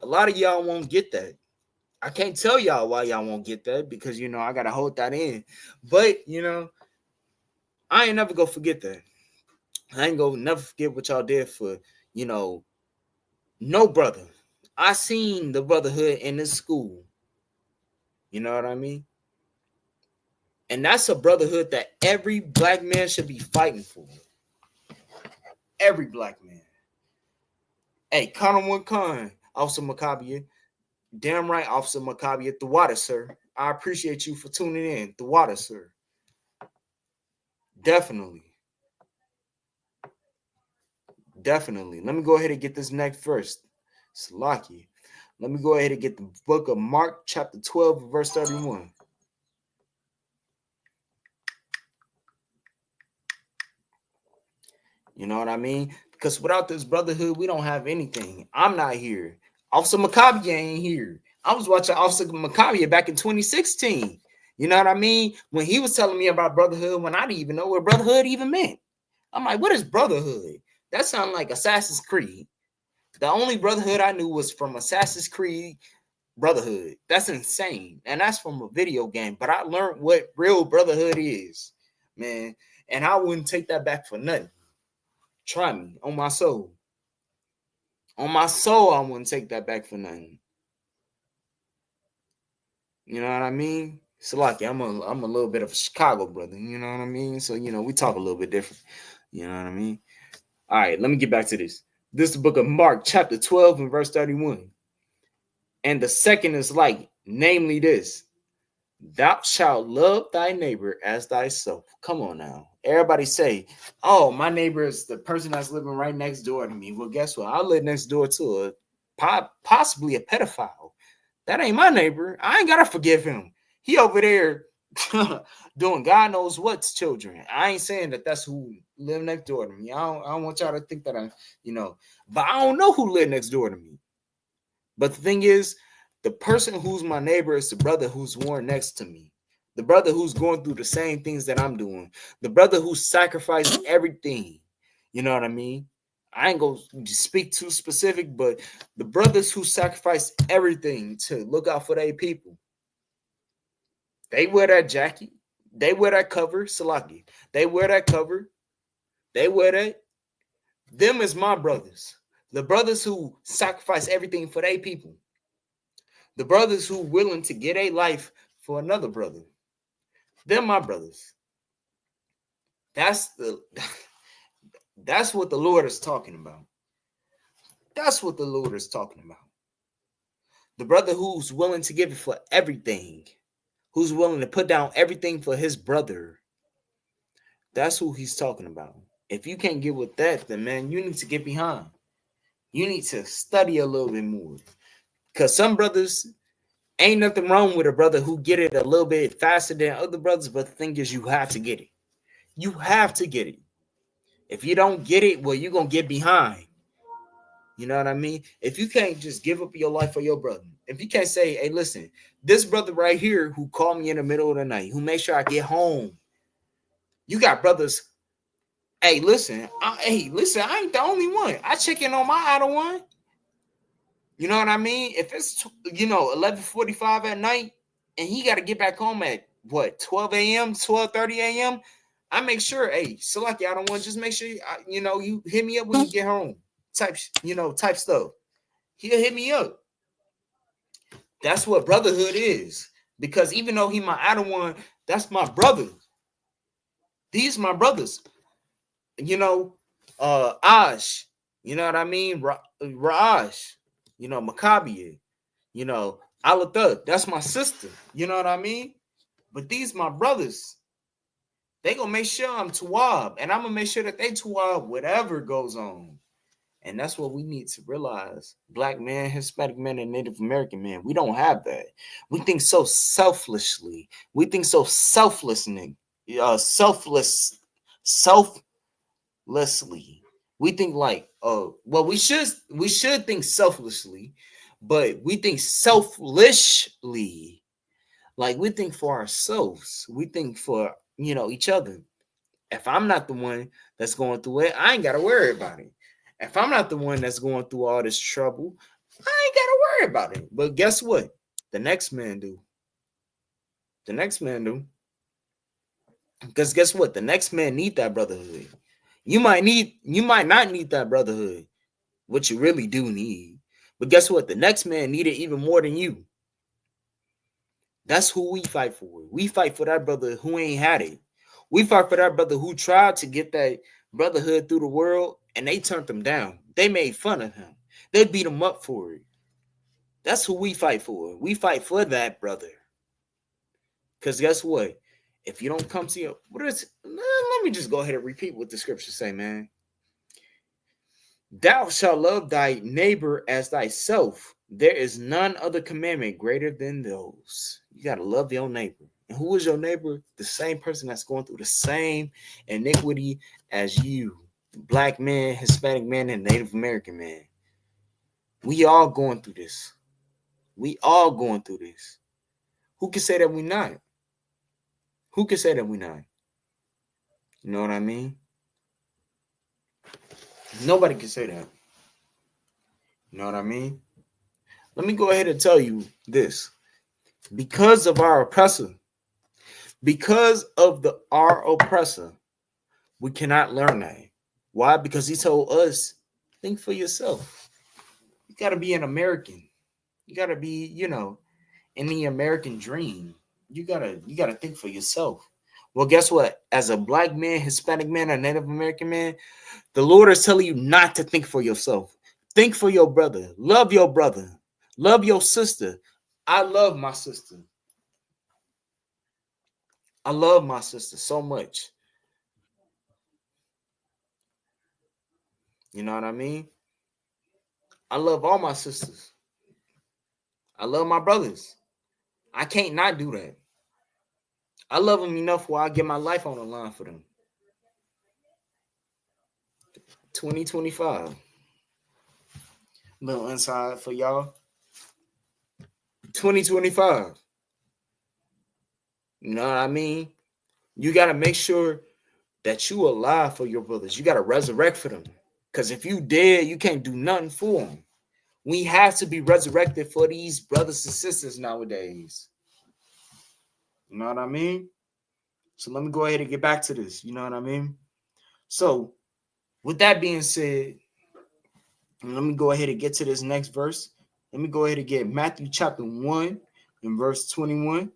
A lot of y'all won't get that. I can't tell y'all why y'all won't get that because, I got to hold that in. But, I ain't never going to forget that. I ain't going to never forget what y'all did for, no brother. I seen the brotherhood in this school. You know what I mean? And that's a brotherhood that every black man should be fighting for. Every black man. Hey, Connor one Khan, Officer Maccabi. Damn right, Officer Maccabi at the water, sir. I appreciate you for tuning in. The water, sir. Definitely. Let me go ahead and get this next verse. Salaki. Let me go ahead and get the book of Mark, chapter 12, verse 31. You know what I mean? Because without this brotherhood, we don't have anything. I'm not here. Officer Maccabi ain't here. I was watching Officer Maccabi back in 2016. You know what I mean? When he was telling me about brotherhood, when I didn't even know what brotherhood even meant. I'm like, what is brotherhood? That sounds like Assassin's Creed. The only brotherhood I knew was from Assassin's Creed Brotherhood. That's insane. And that's from a video game. But I learned what real brotherhood is, man. And I wouldn't take that back for nothing. Try me. On my soul. On my soul, I wouldn't take that back for nothing. You know what I mean? So like I'm a little bit of a Chicago brother. You know what I mean? So, we talk a little bit different. You know what I mean? All right, let me get back to this. This is the book of Mark, chapter 12 and verse 31. And the second is like, namely this: thou shalt love thy neighbor as thyself. Come on now. Everybody say, oh, my neighbor is the person that's living right next door to me. Well, guess what? I live next door to possibly a pedophile. That ain't my neighbor. I ain't got to forgive him. He over there doing God knows what to children. I ain't saying that that's who live next door to me. I don't want y'all to think that but I don't know who live next door to me. But the thing is, the person who's my neighbor is the brother who's born next to me. The brother who's going through the same things that I'm doing. The brother who's sacrificed everything. You know what I mean? I ain't going to speak too specific, but the brothers who sacrificed everything to look out for their people. They wear that jacket. They wear that cover. Salaki. They wear that cover. They wear that. Them is my brothers. The brothers who sacrifice everything for their people. The brothers who willing to get a life for another brother. They're my brothers. That's what the Lord is talking about. That's what the Lord is talking about. The brother who's willing to give it for everything. Who's willing to put down everything for his brother. That's who he's talking about. If you can't get with that, then man, you need to get behind. You need to study a little bit more. Because some brothers, ain't nothing wrong with a brother who get it a little bit faster than other brothers, but the thing is, you have to get it. You have to get it. If you don't get it, well, you're going to get behind. You know what I mean? If you can't just give up your life for your brother, if you can't say, hey, listen, this brother right here who called me in the middle of the night, who made sure I get home. You got brothers, hey, listen, I ain't the only one. I check in on my idle one. You know what I mean? If it's, 11:45 at night and he got to get back home at, 12 a.m., 12:30 a.m., I make sure, hey, Salaki, I don't want to just make sure, you hit me up when you get home. Type stuff. He'll hit me up. That's what brotherhood is. Because even though he my idle one, that's my brother. These my brothers. Ash. You know what I mean? Raj. Maccabee, Alathuk, that's my sister. You know what I mean? But these my brothers. They gonna make sure I'm Tawab, and I'm gonna make sure that they Tawab whatever goes on. And that's what we need to realize. Black man, Hispanic man, and Native American man, we don't have that. We think so selflessly. We think so selflessly. We think like, we should think selflessly, but we think selfishly. Like we think for ourselves. We think for, each other. If I'm not the one that's going through it, I ain't got to worry about it. If I'm not the one that's going through all this trouble, I ain't got to worry about it. But guess what? The next man do. Because guess what? The next man need that brotherhood. You might not need that brotherhood, what you really do need. But guess what? The next man need it even more than you. That's who we fight for. We fight for that brother who ain't had it. We fight for that brother who tried to get that brotherhood through the world, and they turned him down. They made fun of him. They beat him up for it. That's who we fight for. We fight for that brother. Because guess what? If you don't come to your, let me just go ahead and repeat what the scriptures say, man. Thou shalt love thy neighbor as thyself. There is none other commandment greater than those. You got to love your neighbor. And who is your neighbor? The same person that's going through the same iniquity as you. Black man, Hispanic man, and Native American man. We all going through this. Who can say that we not? Who can say that we not? You know what I mean? Nobody can say that. You know what I mean? Let me go ahead and tell you this. Because of our oppressor, we cannot learn that. Why? Because he told us, think for yourself. You got to be an American. You got to be, in the American dream. You gotta think for yourself. Well, guess what? As a black man, Hispanic man, or Native American man, the Lord is telling you not to think for yourself. Think for your brother. Love your brother. Love your sister. I love my sister. I love my sister so much. You know what I mean? I love all my sisters. I love my brothers. I can't not do that. I love them enough where I get my life on the line for them. 2025. Little inside for y'all. 2025. You know what I mean? You got to make sure that you alive for your brothers. You got to resurrect for them. Because if you dead, you can't do nothing for them. We have to be resurrected for these brothers and sisters nowadays. You know what I mean? So let me go ahead and get back to this. You know what I mean? So with that being said, let me go ahead and get to this next verse. Let me go ahead and get Matthew chapter 1 and verse 21.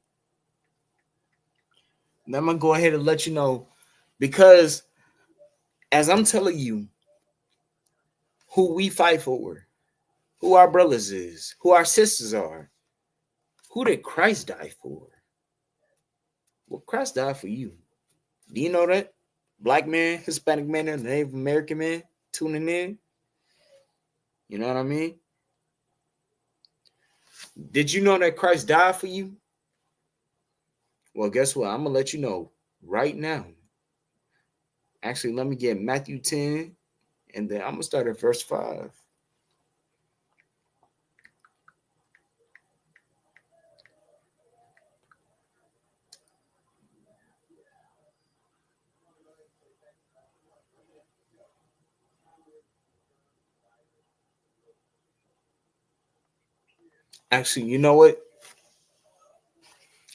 And I'm going to go ahead and let you know, because as I'm telling you who we fight for, who our brothers is, who our sisters are, who did Christ die for? Well, Christ died for you. Do you know that? Black man, Hispanic man, and Native American man tuning in. You know what I mean? Did you know that Christ died for you? Well, guess what? I'm going to let you know right now. Actually, let me get Matthew 10, and then I'm going to start at verse 5. Actually, you know what?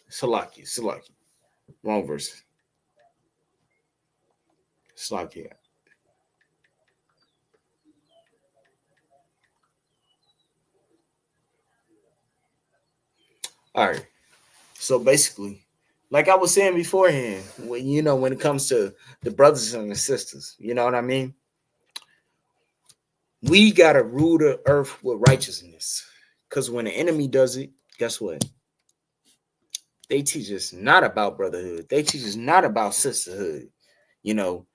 Salaki. Wrong verse. Salaki. All right. So basically, like I was saying beforehand, when it comes to the brothers and the sisters, you know what I mean? We got to rule the earth with righteousness. Because when the enemy does it, guess what? They teach us not about brotherhood. They teach us not about sisterhood. You know,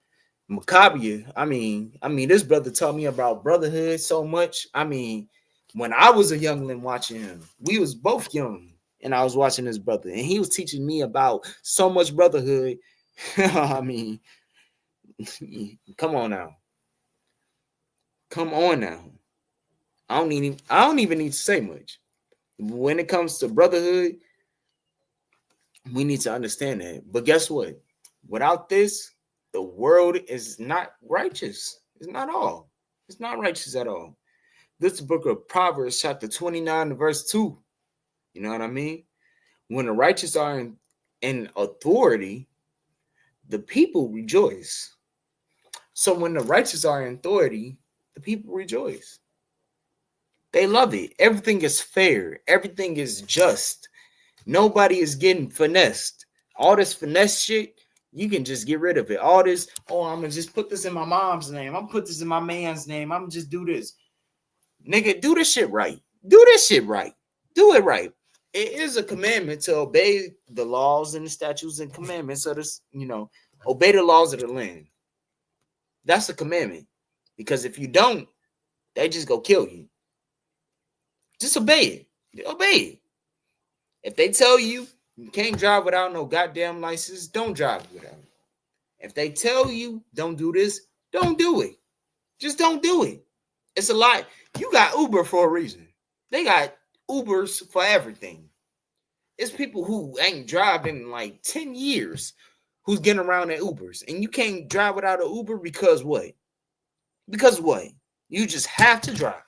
Maccabia, I mean, this brother taught me about brotherhood so much. I mean, when I was a youngling watching him, we was both young, and I was watching his brother, and he was teaching me about so much brotherhood. I mean, come on now. Come on now. I don't even need to say much. When it comes to brotherhood, we need to understand that. But guess what? Without this, the world is not righteous. It's not all. It's not righteous at all. This book of Proverbs, chapter 29, verse 2. You know what I mean? When the righteous are in authority, the people rejoice. So when the righteous are in authority, the people rejoice. They love it. Everything is fair. Everything is just. Nobody is getting finessed. All this finesse shit, you can just get rid of it. All this, I'm going to just put this in my mom's name. I'm going to put this in my man's name. I'm going to just do this. Nigga, do this shit right. Do this shit right. Do it right. It is a commandment to obey the laws and the statutes and commandments of this, obey the laws of the land. That's a commandment. Because if you don't, they just go kill you. Just obey it. Obey it. If they tell you you can't drive without no goddamn license, don't drive without it. If they tell you don't do this, don't do it. Just don't do it. It's a lot. You got Uber for a reason. They got Ubers for everything. It's people who ain't driving in like 10 years who's getting around in Ubers. And you can't drive without an Uber because what? Because what? You just have to drive.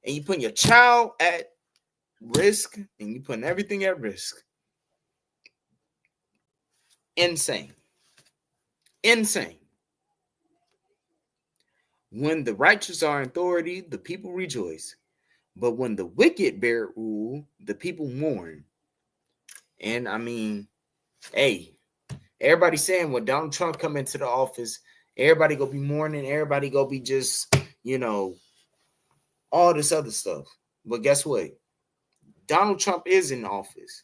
And you put your child at risk, and you putting everything at risk. Insane. When the righteous are in authority, the people rejoice. But when the wicked bear rule, the people mourn. And I mean, hey, Everybody saying when Donald Trump come into the office, everybody gonna be mourning, everybody gonna be just, all this other stuff. But guess what? Donald Trump is in office.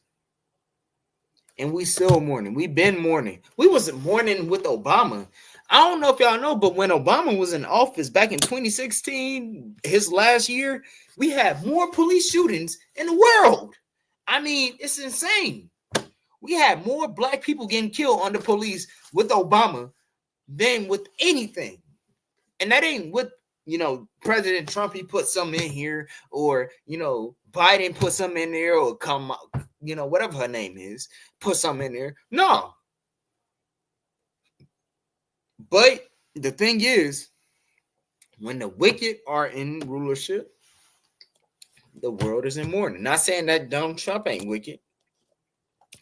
And we still mourning. We've been mourning. We wasn't mourning with Obama. I don't know if y'all know, but when Obama was in office back in 2016, his last year, we had more police shootings in the world. I mean, it's insane. We had more black people getting killed on the police with Obama than with anything. And that ain't with, President Trump, he put something in here, or, Biden put something in there, or whatever her name is, put something in there. No. But the thing is, when the wicked are in rulership, the world is in mourning. Not saying that Donald Trump ain't wicked,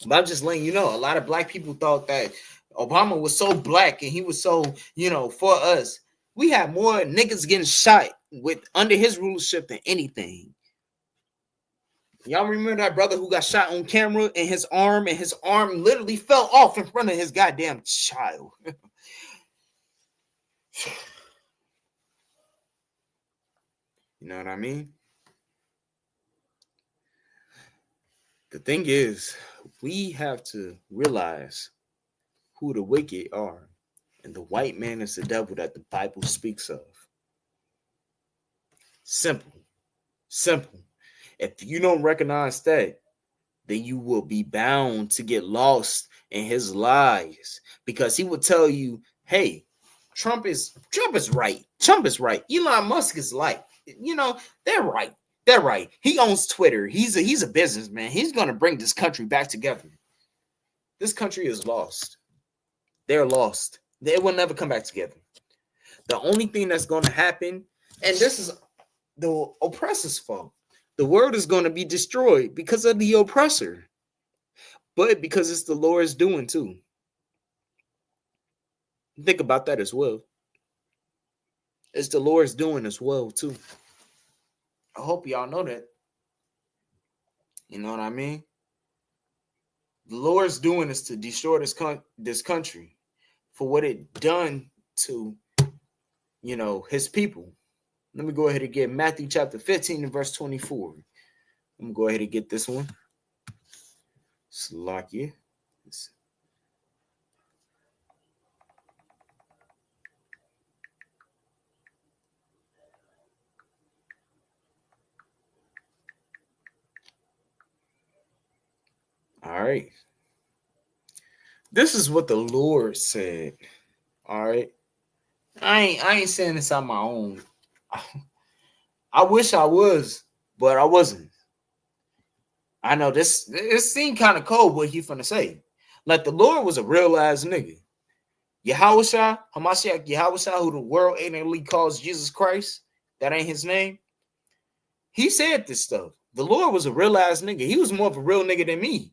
but I'm just letting you know, a lot of black people thought that Obama was so black and he was so, for us. We had more niggas getting shot under his rulership than anything. Y'all remember that brother who got shot on camera and his arm literally fell off in front of his goddamn child. You know what I mean? The thing is, we have to realize who the wicked are. And the white man is the devil that the Bible speaks of. Simple. Simple. If you don't recognize that, then you will be bound to get lost in his lies. Because he will tell you, hey, Trump is right. Trump is right. Elon Musk is like, they're right. They're right. He owns Twitter. He's a businessman. He's going to bring this country back together. This country is lost. They're lost. They will never come back together. The only thing that's going to happen, and this is the oppressor's fault, the world is going to be destroyed because of the oppressor, but because it's the Lord's doing too. Think about that as well. It's the Lord's doing as well too. I hope y'all know that. You know what I mean? The Lord's doing is to destroy this country for what it done to, his people. Let me go ahead and get Matthew chapter 15 and verse 24. I'm going to go ahead and get this one. Slakia. All right. This is what the Lord said. All right. I ain't saying this on my own. I wish I was, but I wasn't. I know this seemed kind of cold what he finna say. Like the Lord was a real ass nigga. Yahushua, Hamashiach Yahushua, who the world ignorantly calls Jesus Christ, that ain't his name. He said this stuff. The Lord was a real ass nigga. He was more of a real nigga than me.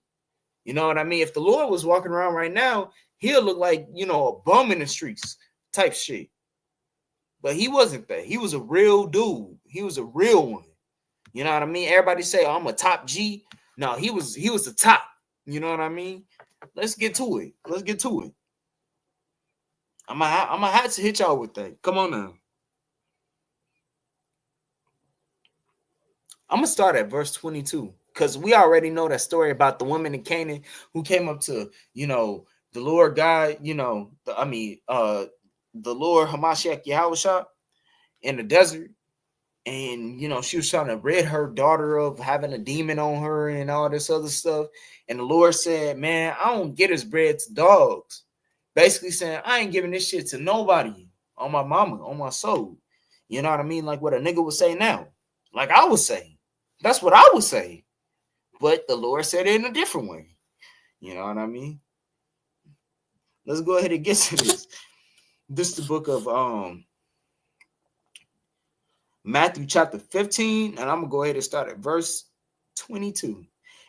You know what I mean? If the Lord was walking around right now, he'll look like, a bum in the streets type shit. But he wasn't that. He was a real dude. He was a real one. You know what I mean? Everybody say, oh, I'm a top G. No, he was the top. You know what I mean? Let's get to it. Let's get to it. I'm gonna have to hit y'all with that. Come on now. I'm gonna start at verse 22 because we already know that story about the woman in Canaan who came up to, the Lord God, the Lord Hamashiach Yahushua in the desert. And, she was trying to rid her daughter of having a demon on her and all this other stuff. And the Lord said, man, I don't get his bread to dogs. Basically saying, I ain't giving this shit to nobody on my mama, on my soul. You know what I mean? Like what a nigga would say now. Like I would say. That's what I would say. But the Lord said it in a different way. You know what I mean? Let's go ahead and get to this. This is the book of Matthew chapter 15, and I'm gonna go ahead and start at verse 22.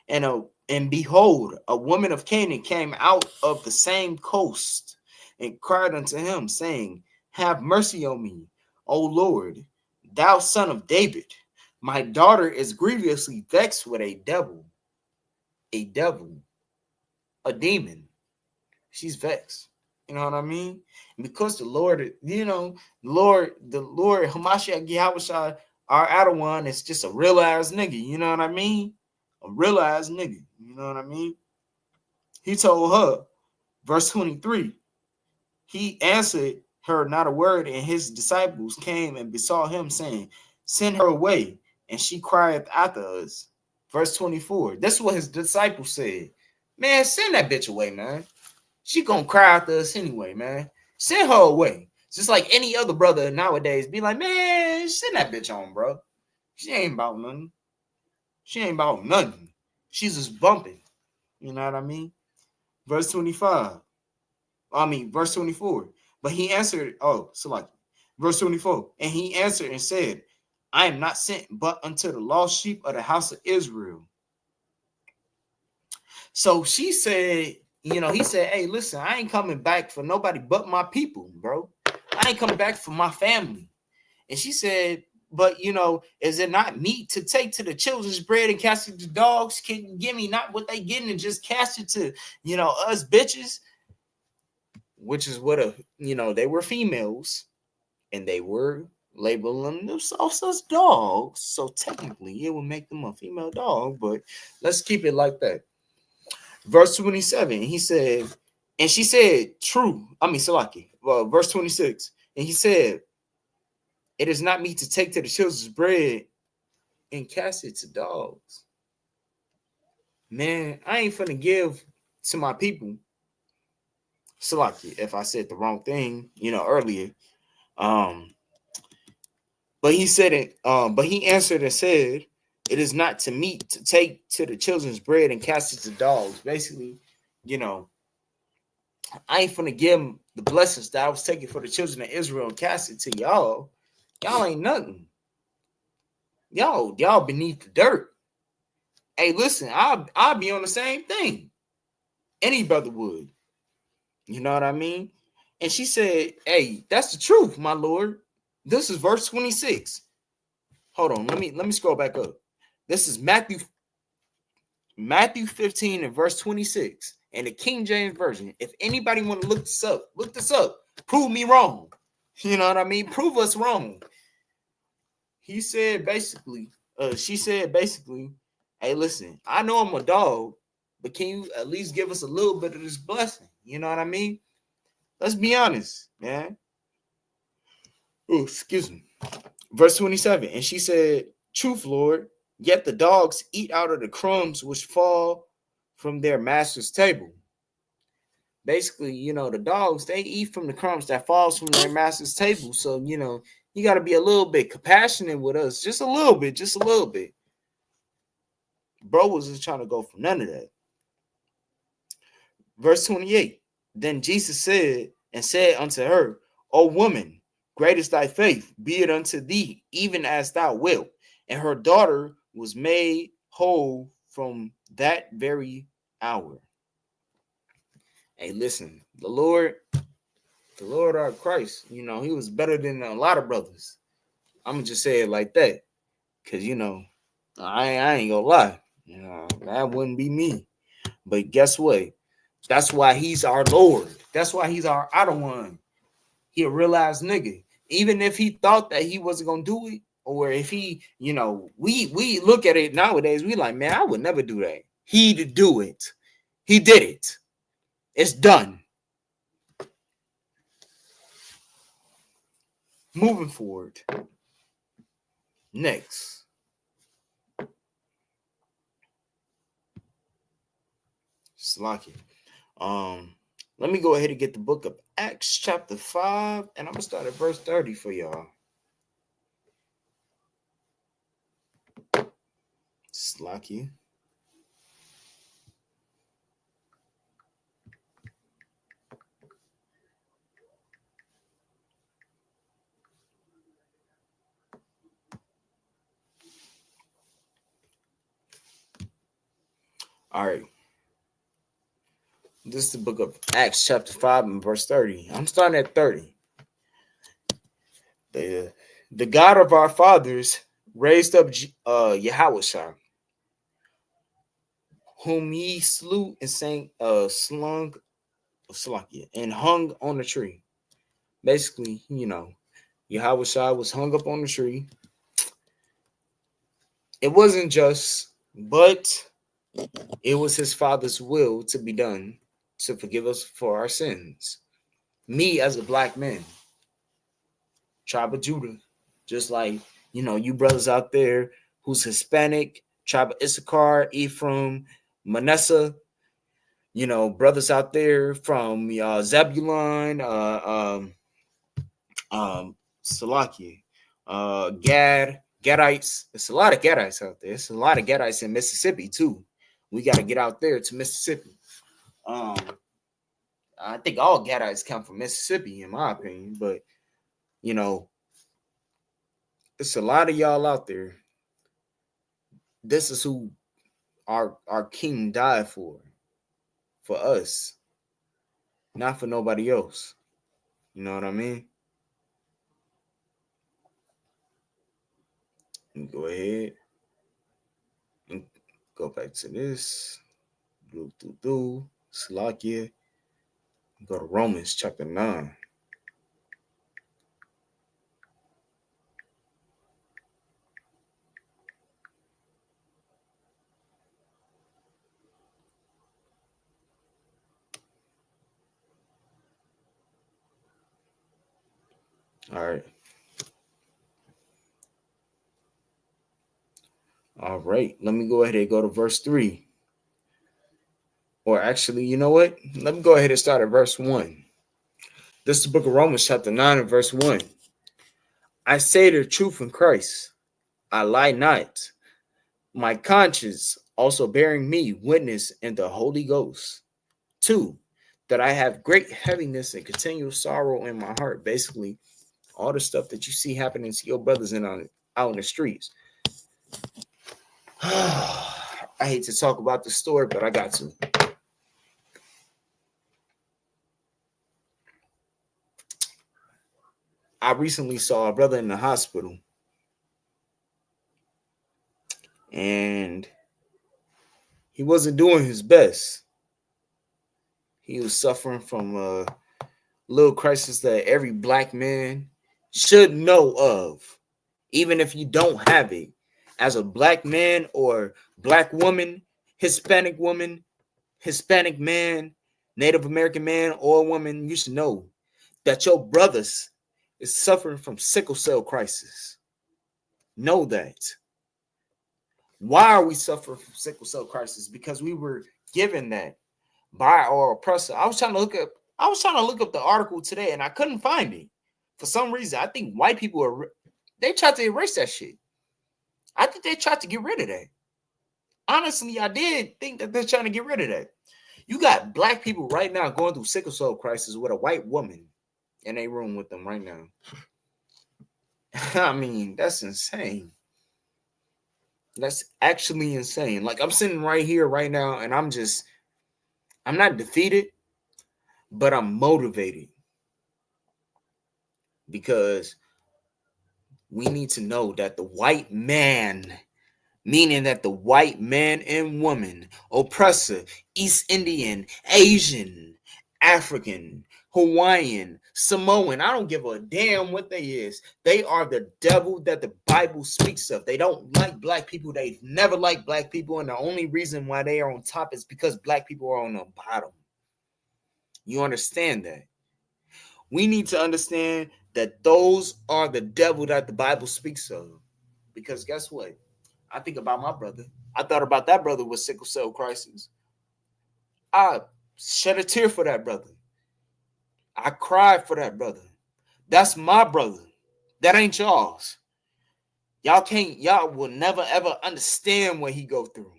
And behold, a woman of Canaan came out of the same coast and cried unto him, saying, have mercy on me, O Lord, thou son of David. My daughter is grievously vexed with a devil, a demon. She's vexed. You know what I mean? And because the Lord, the Lord Hamashiach Yahushua, our Adawan, is just a real ass nigga. You know what I mean? A real ass nigga. You know what I mean? He told her, verse 23, he answered her not a word, and his disciples came and besought him, saying, send her away, and she crieth after us. Verse 24, that's what his disciples said. Man, send that bitch away, man. She gonna cry after us anyway, man. Send her away. Just like any other brother nowadays, be like, man, send that bitch on, bro. She ain't about nothing. She ain't about nothing. She's just bumping. You know what I mean? Verse 24. But he answered, verse 24. And he answered and said, I am not sent but unto the lost sheep of the house of Israel. So she said, he said, hey, listen, I ain't coming back for nobody but my people, bro. I ain't coming back for my family. And she said, but, is it not meat to take to the children's bread and cast it to dogs? Can you give me not what they getting and just cast it to, us bitches? Which is what they were females and they were labeling themselves as dogs. So technically it would make them a female dog, but let's keep it like that. Verse 27, he said, and she said, true. Salaki. Well, verse 26, and he said, it is not meet to take to the children's bread and cast it to dogs. Man, I ain't finna give to my people. Salaki, if I said the wrong thing, earlier. But he said it, but he answered and said, it is not to meet to take to the children's bread and cast it to dogs. Basically, I ain't finna give them the blessings that I was taking for the children of Israel and cast it to y'all. Y'all ain't nothing. Y'all beneath the dirt. Hey, listen, I'll be on the same thing. Any brother would. You know what I mean? And she said, hey, that's the truth, my Lord. This is verse 26. Hold on, let me scroll back up. This is Matthew 15 and verse 26 in the King James Version. If anybody want to look this up. Prove me wrong. You know what I mean? Prove us wrong. She said basically, hey, listen, I know I'm a dog, but can you at least give us a little bit of this blessing? You know what I mean? Let's be honest, man. Oh, excuse me. Verse 27, and she said, truth, Lord, yet the dogs eat out of the crumbs which fall from their master's table. Basically, the dogs, they eat from the crumbs that falls from their master's table. So, you got to be a little bit compassionate with us. Just a little bit. Bro wasn't trying to go for none of that. Verse 28, then Jesus said unto her, O woman, great is thy faith, be it unto thee, even as thou wilt. And her daughter was made whole from that very hour. Hey, listen, the Lord our Christ, he was better than a lot of brothers. I'm going to just say it like that. Because, I ain't going to lie. That wouldn't be me. But guess what? That's why he's our Lord. That's why he's our Adawan. He a real ass nigga. Even if he thought that he wasn't going to do it, or if he, we look at it nowadays, we like, man, I would never do that. He'd do it. He did it. It's done. Moving forward. Next. Slocky. Let me go ahead and get the book of Acts chapter 5, and I'm gonna start at verse 30 for y'all. Slocky. All right. This is the book of Acts chapter 5 and verse 30. I'm starting at 30. The God of our fathers raised up Yahushua, whom ye slew and slung Salakia, and hung on a tree. Basically, Yahweh Shai was hung up on the tree. It wasn't just, but it was his father's will to be done to forgive us for our sins. Me as a black man, tribe of Judah, just like, you brothers out there who's Hispanic, tribe of Issachar, Ephraim, Manasseh, brothers out there from Zebulun, Salakia, Gad, Gadites. There's a lot of Gadites out there. There's a lot of Gadites in Mississippi too. We got to get out there to Mississippi. I think all Gadites come from Mississippi, in my opinion, but it's a lot of y'all out there. This is who our king died for us, not for nobody else. You know what I mean? Go ahead and go back to this. Salakia. Go to Romans chapter 9. All right. Let me go ahead and go to verse 3. Or actually, you know what? Let me go ahead and start at verse 1. This is the book of Romans chapter 9 and verse 1. I say the truth in Christ. I lie not. My conscience also bearing me witness in the Holy Ghost. 2, that I have great heaviness and continual sorrow in my heart. Basically, all the stuff that you see happening to your brothers out in the streets. I hate to talk about the story, but I got to. I recently saw a brother in the hospital, and he wasn't doing his best. He was suffering from a little crisis that every black man should know of, even if you don't have it. As a black man or black woman, Hispanic man, Native American man or woman, you should know that your brothers is suffering from sickle cell crisis. Know that. Why are we suffering from sickle cell crisis? Because we were given that by our oppressor. I was trying to look up the article today and I couldn't find it. For some reason, I think white people they tried to erase that shit. I think they tried to get rid of that. Honestly, I did think that they're trying to get rid of that. You got black people right now going through sickle cell crisis with a white woman in a room with them right now. I mean, that's insane. That's actually insane. Like, I'm sitting right here right now and I'm not defeated, but I'm motivated. Because we need to know that the white man, meaning that the white man and woman, oppressor, East Indian, Asian, African, Hawaiian, Samoan, I don't give a damn what they is. They are the devil that the Bible speaks of. They don't like black people. They've never liked black people. And the only reason why they are on top is because black people are on the bottom. You understand that? We need to understand that those are the devil that the Bible speaks of. Because guess what? I think about my brother. I thought about that brother with sickle cell crisis. I shed a tear for that brother. I cried for that brother. That's my brother. That ain't y'all's. Y'all will never ever understand what he go through.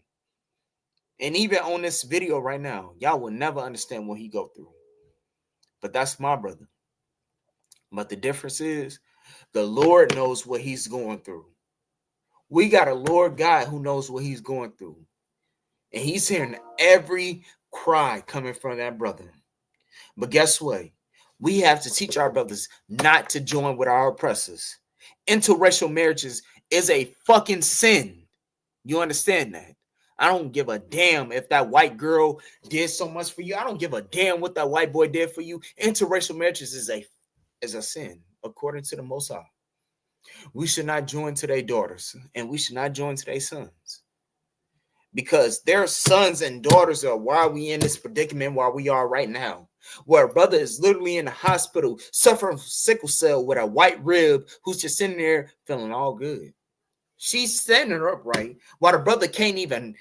And even on this video right now, y'all will never understand what he go through. But that's my brother. But the difference is the Lord knows what he's going through. We got a Lord God who knows what he's going through. And he's hearing every cry coming from that brother. But guess what? We have to teach our brothers not to join with our oppressors. Interracial marriages is a fucking sin. You understand that? I don't give a damn if that white girl did so much for you. I don't give a damn what that white boy did for you. Interracial marriages is a sin, according to the Most High. We should not join to their daughters, and we should not join to their sons. Because their sons and daughters are why we in this predicament where we are right now. Where a brother is literally in the hospital suffering from sickle cell with a white rib who's just sitting there feeling all good. She's standing upright while the brother can't even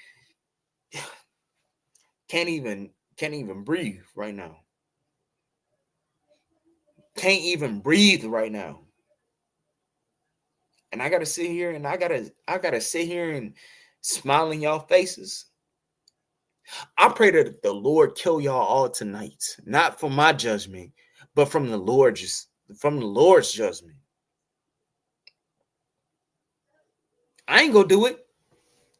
breathe right now. Can't even breathe right now. And I gotta sit here and I gotta sit here and smile in y'all faces. I pray that the Lord kill y'all all tonight, not for my judgment, but from the Lord's judgment. I ain't gonna do it.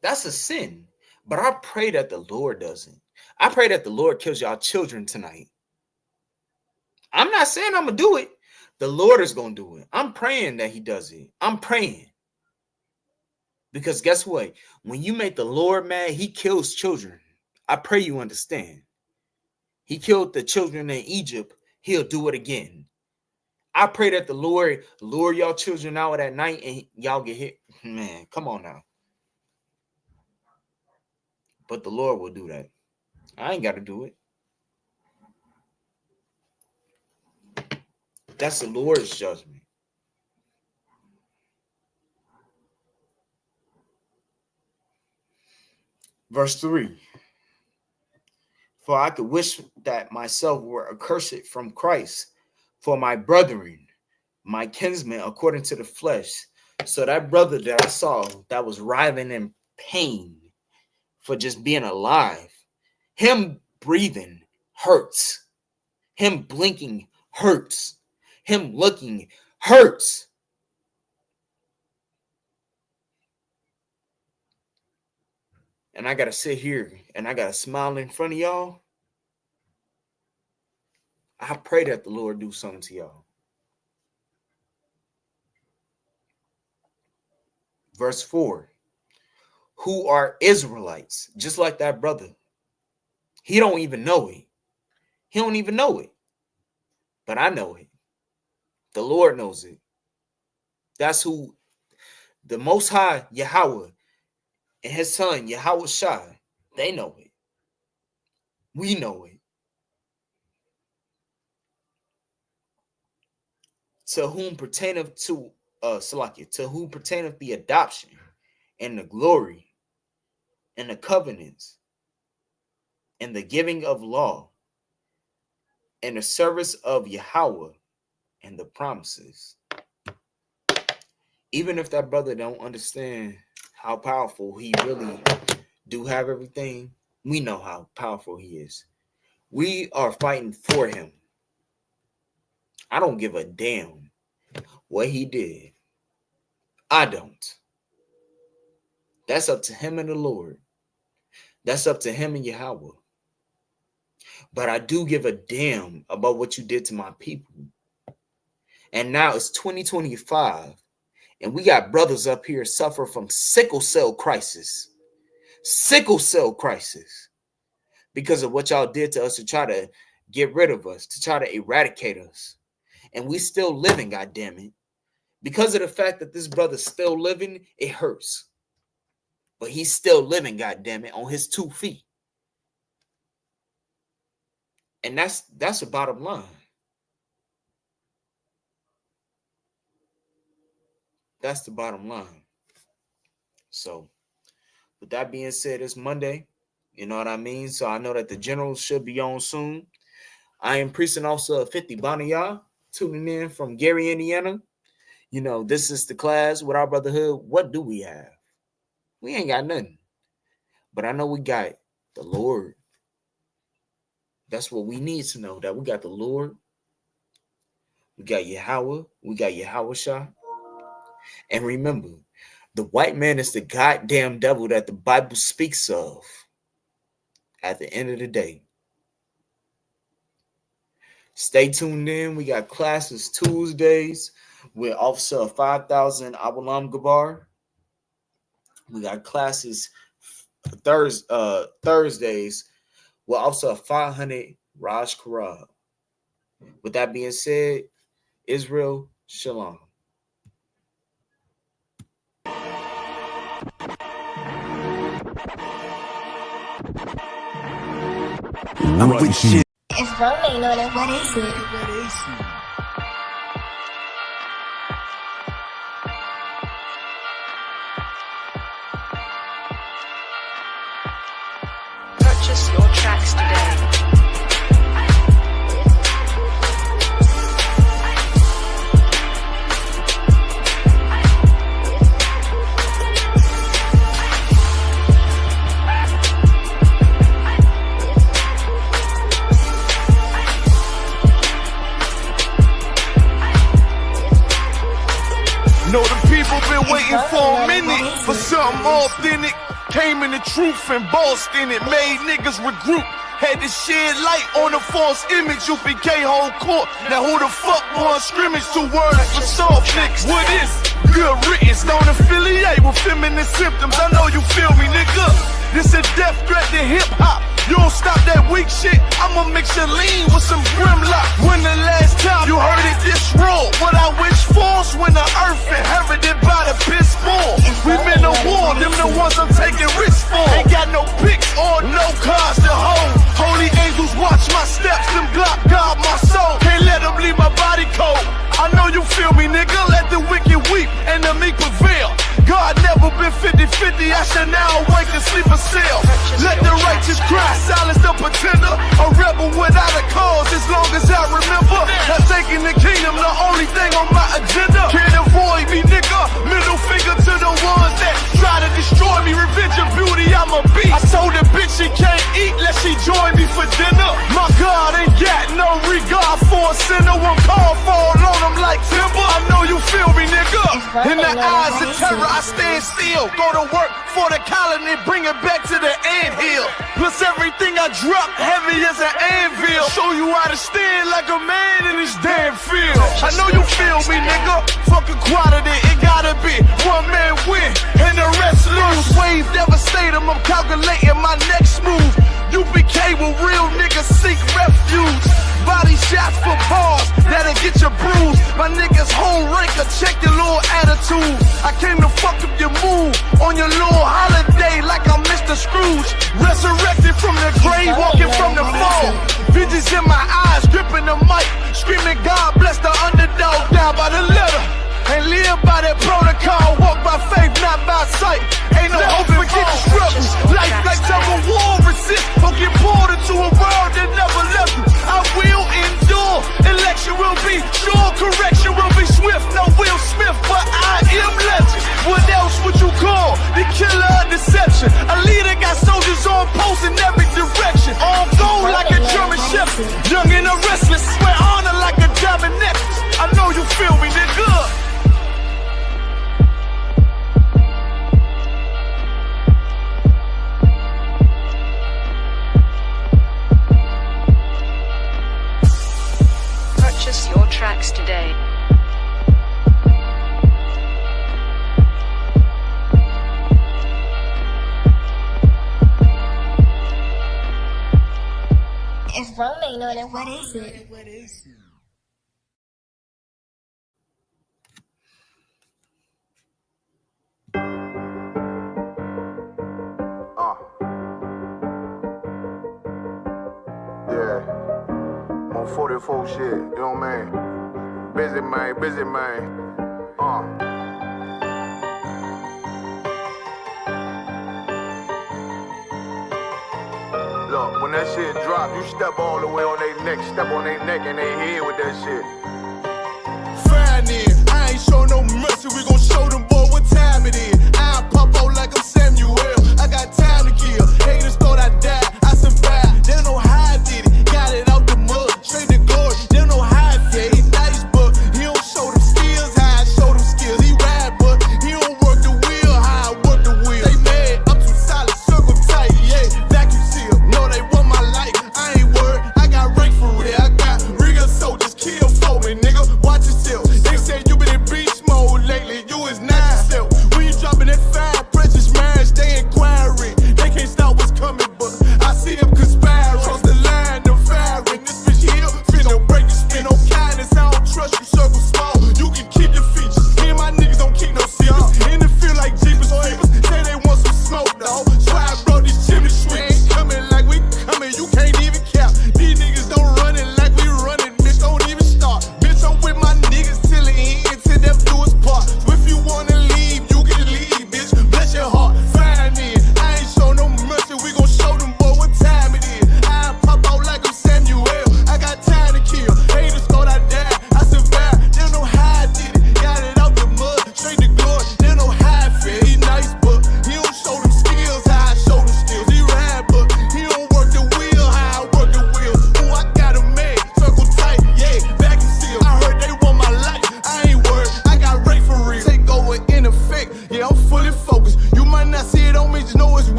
That's a sin. But I pray that the Lord doesn't. I pray that the Lord kills y'all children tonight. I'm not saying I'm gonna do it. The Lord is gonna do it. I'm praying that he does it. I'm praying. Because guess what? When you make the Lord mad, he kills children. I pray you understand. He killed the children in Egypt. He'll do it again. I pray that the Lord lure y'all children out at night and y'all get hit. Man, come on now. But the Lord will do that. I ain't got to do it. That's the Lord's judgment. Verse 3. For I could wish that myself were accursed from Christ for my brethren, my kinsmen, according to the flesh. So that brother that I saw that was writhing in pain for just being alive, him breathing hurts. Him blinking hurts. Him looking hurts. And I got to sit here and I got to smile in front of y'all. I pray that the Lord do something to y'all. Verse 4. Who are Israelites, just like that brother. He don't even know it. He don't even know it. But I know it. The Lord knows it. That's who the Most High Yahweh and his son Yahweh Shai, they know it. We know it. To whom pertaineth to to whom pertaineth the adoption and the glory and the covenants and the giving of law and the service of Yahweh and the promises. Even if that brother don't understand how powerful he really do have everything, we know how powerful he is. We are fighting for him. I don't give a damn what he did. I don't. That's up to him and the Lord. That's up to him and Yahweh. But I do give a damn about what you did to my people. And now it's 2025. And we got brothers up here suffer from sickle cell crisis. Sickle cell crisis. Because of what y'all did to us to try to get rid of us, to try to eradicate us. And we still living, goddammit. Because of the fact that this brother's still living, it hurts. But he's still living, goddammit, on his 2 feet. And that's the bottom line. That's the bottom line. So, with that being said, it's Monday. You know what I mean? So I know that the generals should be on soon. I am Precinct Officer 50 Bonilla, tuning in from Gary, Indiana. You know, this is the class with our Brotherhood. What do we have? We ain't got nothing. But I know we got the Lord. That's what we need to know, that we got the Lord. We got Yahweh. We got Yahweh Shah. And remember, the white man is the goddamn devil that the Bible speaks of at the end of the day. Stay tuned in. We got classes Tuesdays with Officer 5000 Abulam Gabar. We got classes Thursdays with also a 500 Raj Karab. With that being said, Israel, shalom. I'm with shit. If Rome ain't know that, what is it? Purchase your tracks today. Know the people been waiting for a minute for something authentic. Came in the truth and bossed in it, made niggas regroup. Had to shed light on the false image. UPK whole court. Now who the fuck won scrimmage? 2 words for soft niggas. What is good riddance? Don't affiliate with feminine symptoms. I know you feel me, nigga. This a death threat to hip hop. You don't stop that weak shit, I'ma mix your lean with some Grimlock. When the last time you heard it this raw? What I wish for's when the earth inherited by the piss ball. We been to war, them the ones I'm taking risks for. Ain't got no pics or no cars to hold. Holy angels watch my steps, them Glock guard my soul. Can't let them leave my body cold. I know you feel me, nigga, let the wicked weep and the meek prevail. God never been 50-50, I shall now awake and sleep a cell. Let the righteous cry, silence the pretender. A rebel without a cause, as long as I remember. Not taking the kingdom, the only thing on my agenda. Can't avoid me, nigga, middle finger to the ones that try to destroy me. Revenge of beauty, I'm a beast. I told the bitch she can't eat, let she join me for dinner. My God ain't got no regard for a sinner. One call fall on him like timber. I know you feel me, nigga. In the eyes of terror, I stand still. Go to work for the colony, bring it back to the anthill. Plus everything I drop heavy as an anvil. Show you how to stand like a man in this damn field. I know you feel me, nigga. Fuck equality, it gotta be one man win and the rest lose. Wave devastate him, I'm calculating my next move. UPK with real niggas seek refuge. Body shots for bars, that'll get you bruised. My niggas whole ranker, check your little attitude. I came to fuck up your mood on your little holiday like I'm Mr. Scrooge. Resurrected from the grave, walking from the fall. Visions in my eyes, gripping the mic, screaming God bless the underdog down by the letter. And live by that protocol, walk by faith, not by sight. Ain't no hope for get struggles. Life like tug of war, resist, or get pulled into a world that never left you. I will endure, election will be sure, correction will be swift. No Will Smith, but I am legend. What else would you call the killer of deception? A leader got soldiers on post in every direction. On go like a German shepherd, young and a restless. Wear honor like a diamond necklace. I know you feel me, nigga. Purchase your tracks today. If Rome ain't know that, what is it? Yeah. I'm on 44 shit, you know what I mean? Busy man. Look, when that shit drop, you step all the way on their neck, step on their neck and their head with that shit. Fine then, I ain't show no mercy, we gon' show them boy what time it is. I pop out like I'm Samuel, I got time to kill. Haters thought I died, I survived. They don't know how I did it, got it out the mud, straight to glory. They don't know how I feel, he nice but he don't show them skills, how I show them skills. He ride but he don't work the wheel, how I work the wheel. They mad, I'm too solid, circle tight, yeah, vacuum seal. No, they want my life, I ain't worried, I got rank for real. I got real soldiers, kill for me, nigga, watch yourself. They say you been in beast mode lately, you is not yourself. When you dropping that fire, precious man, stay in quiet.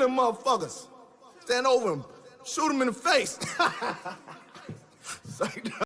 them motherfuckers. Stand over them. Shoot them in the face.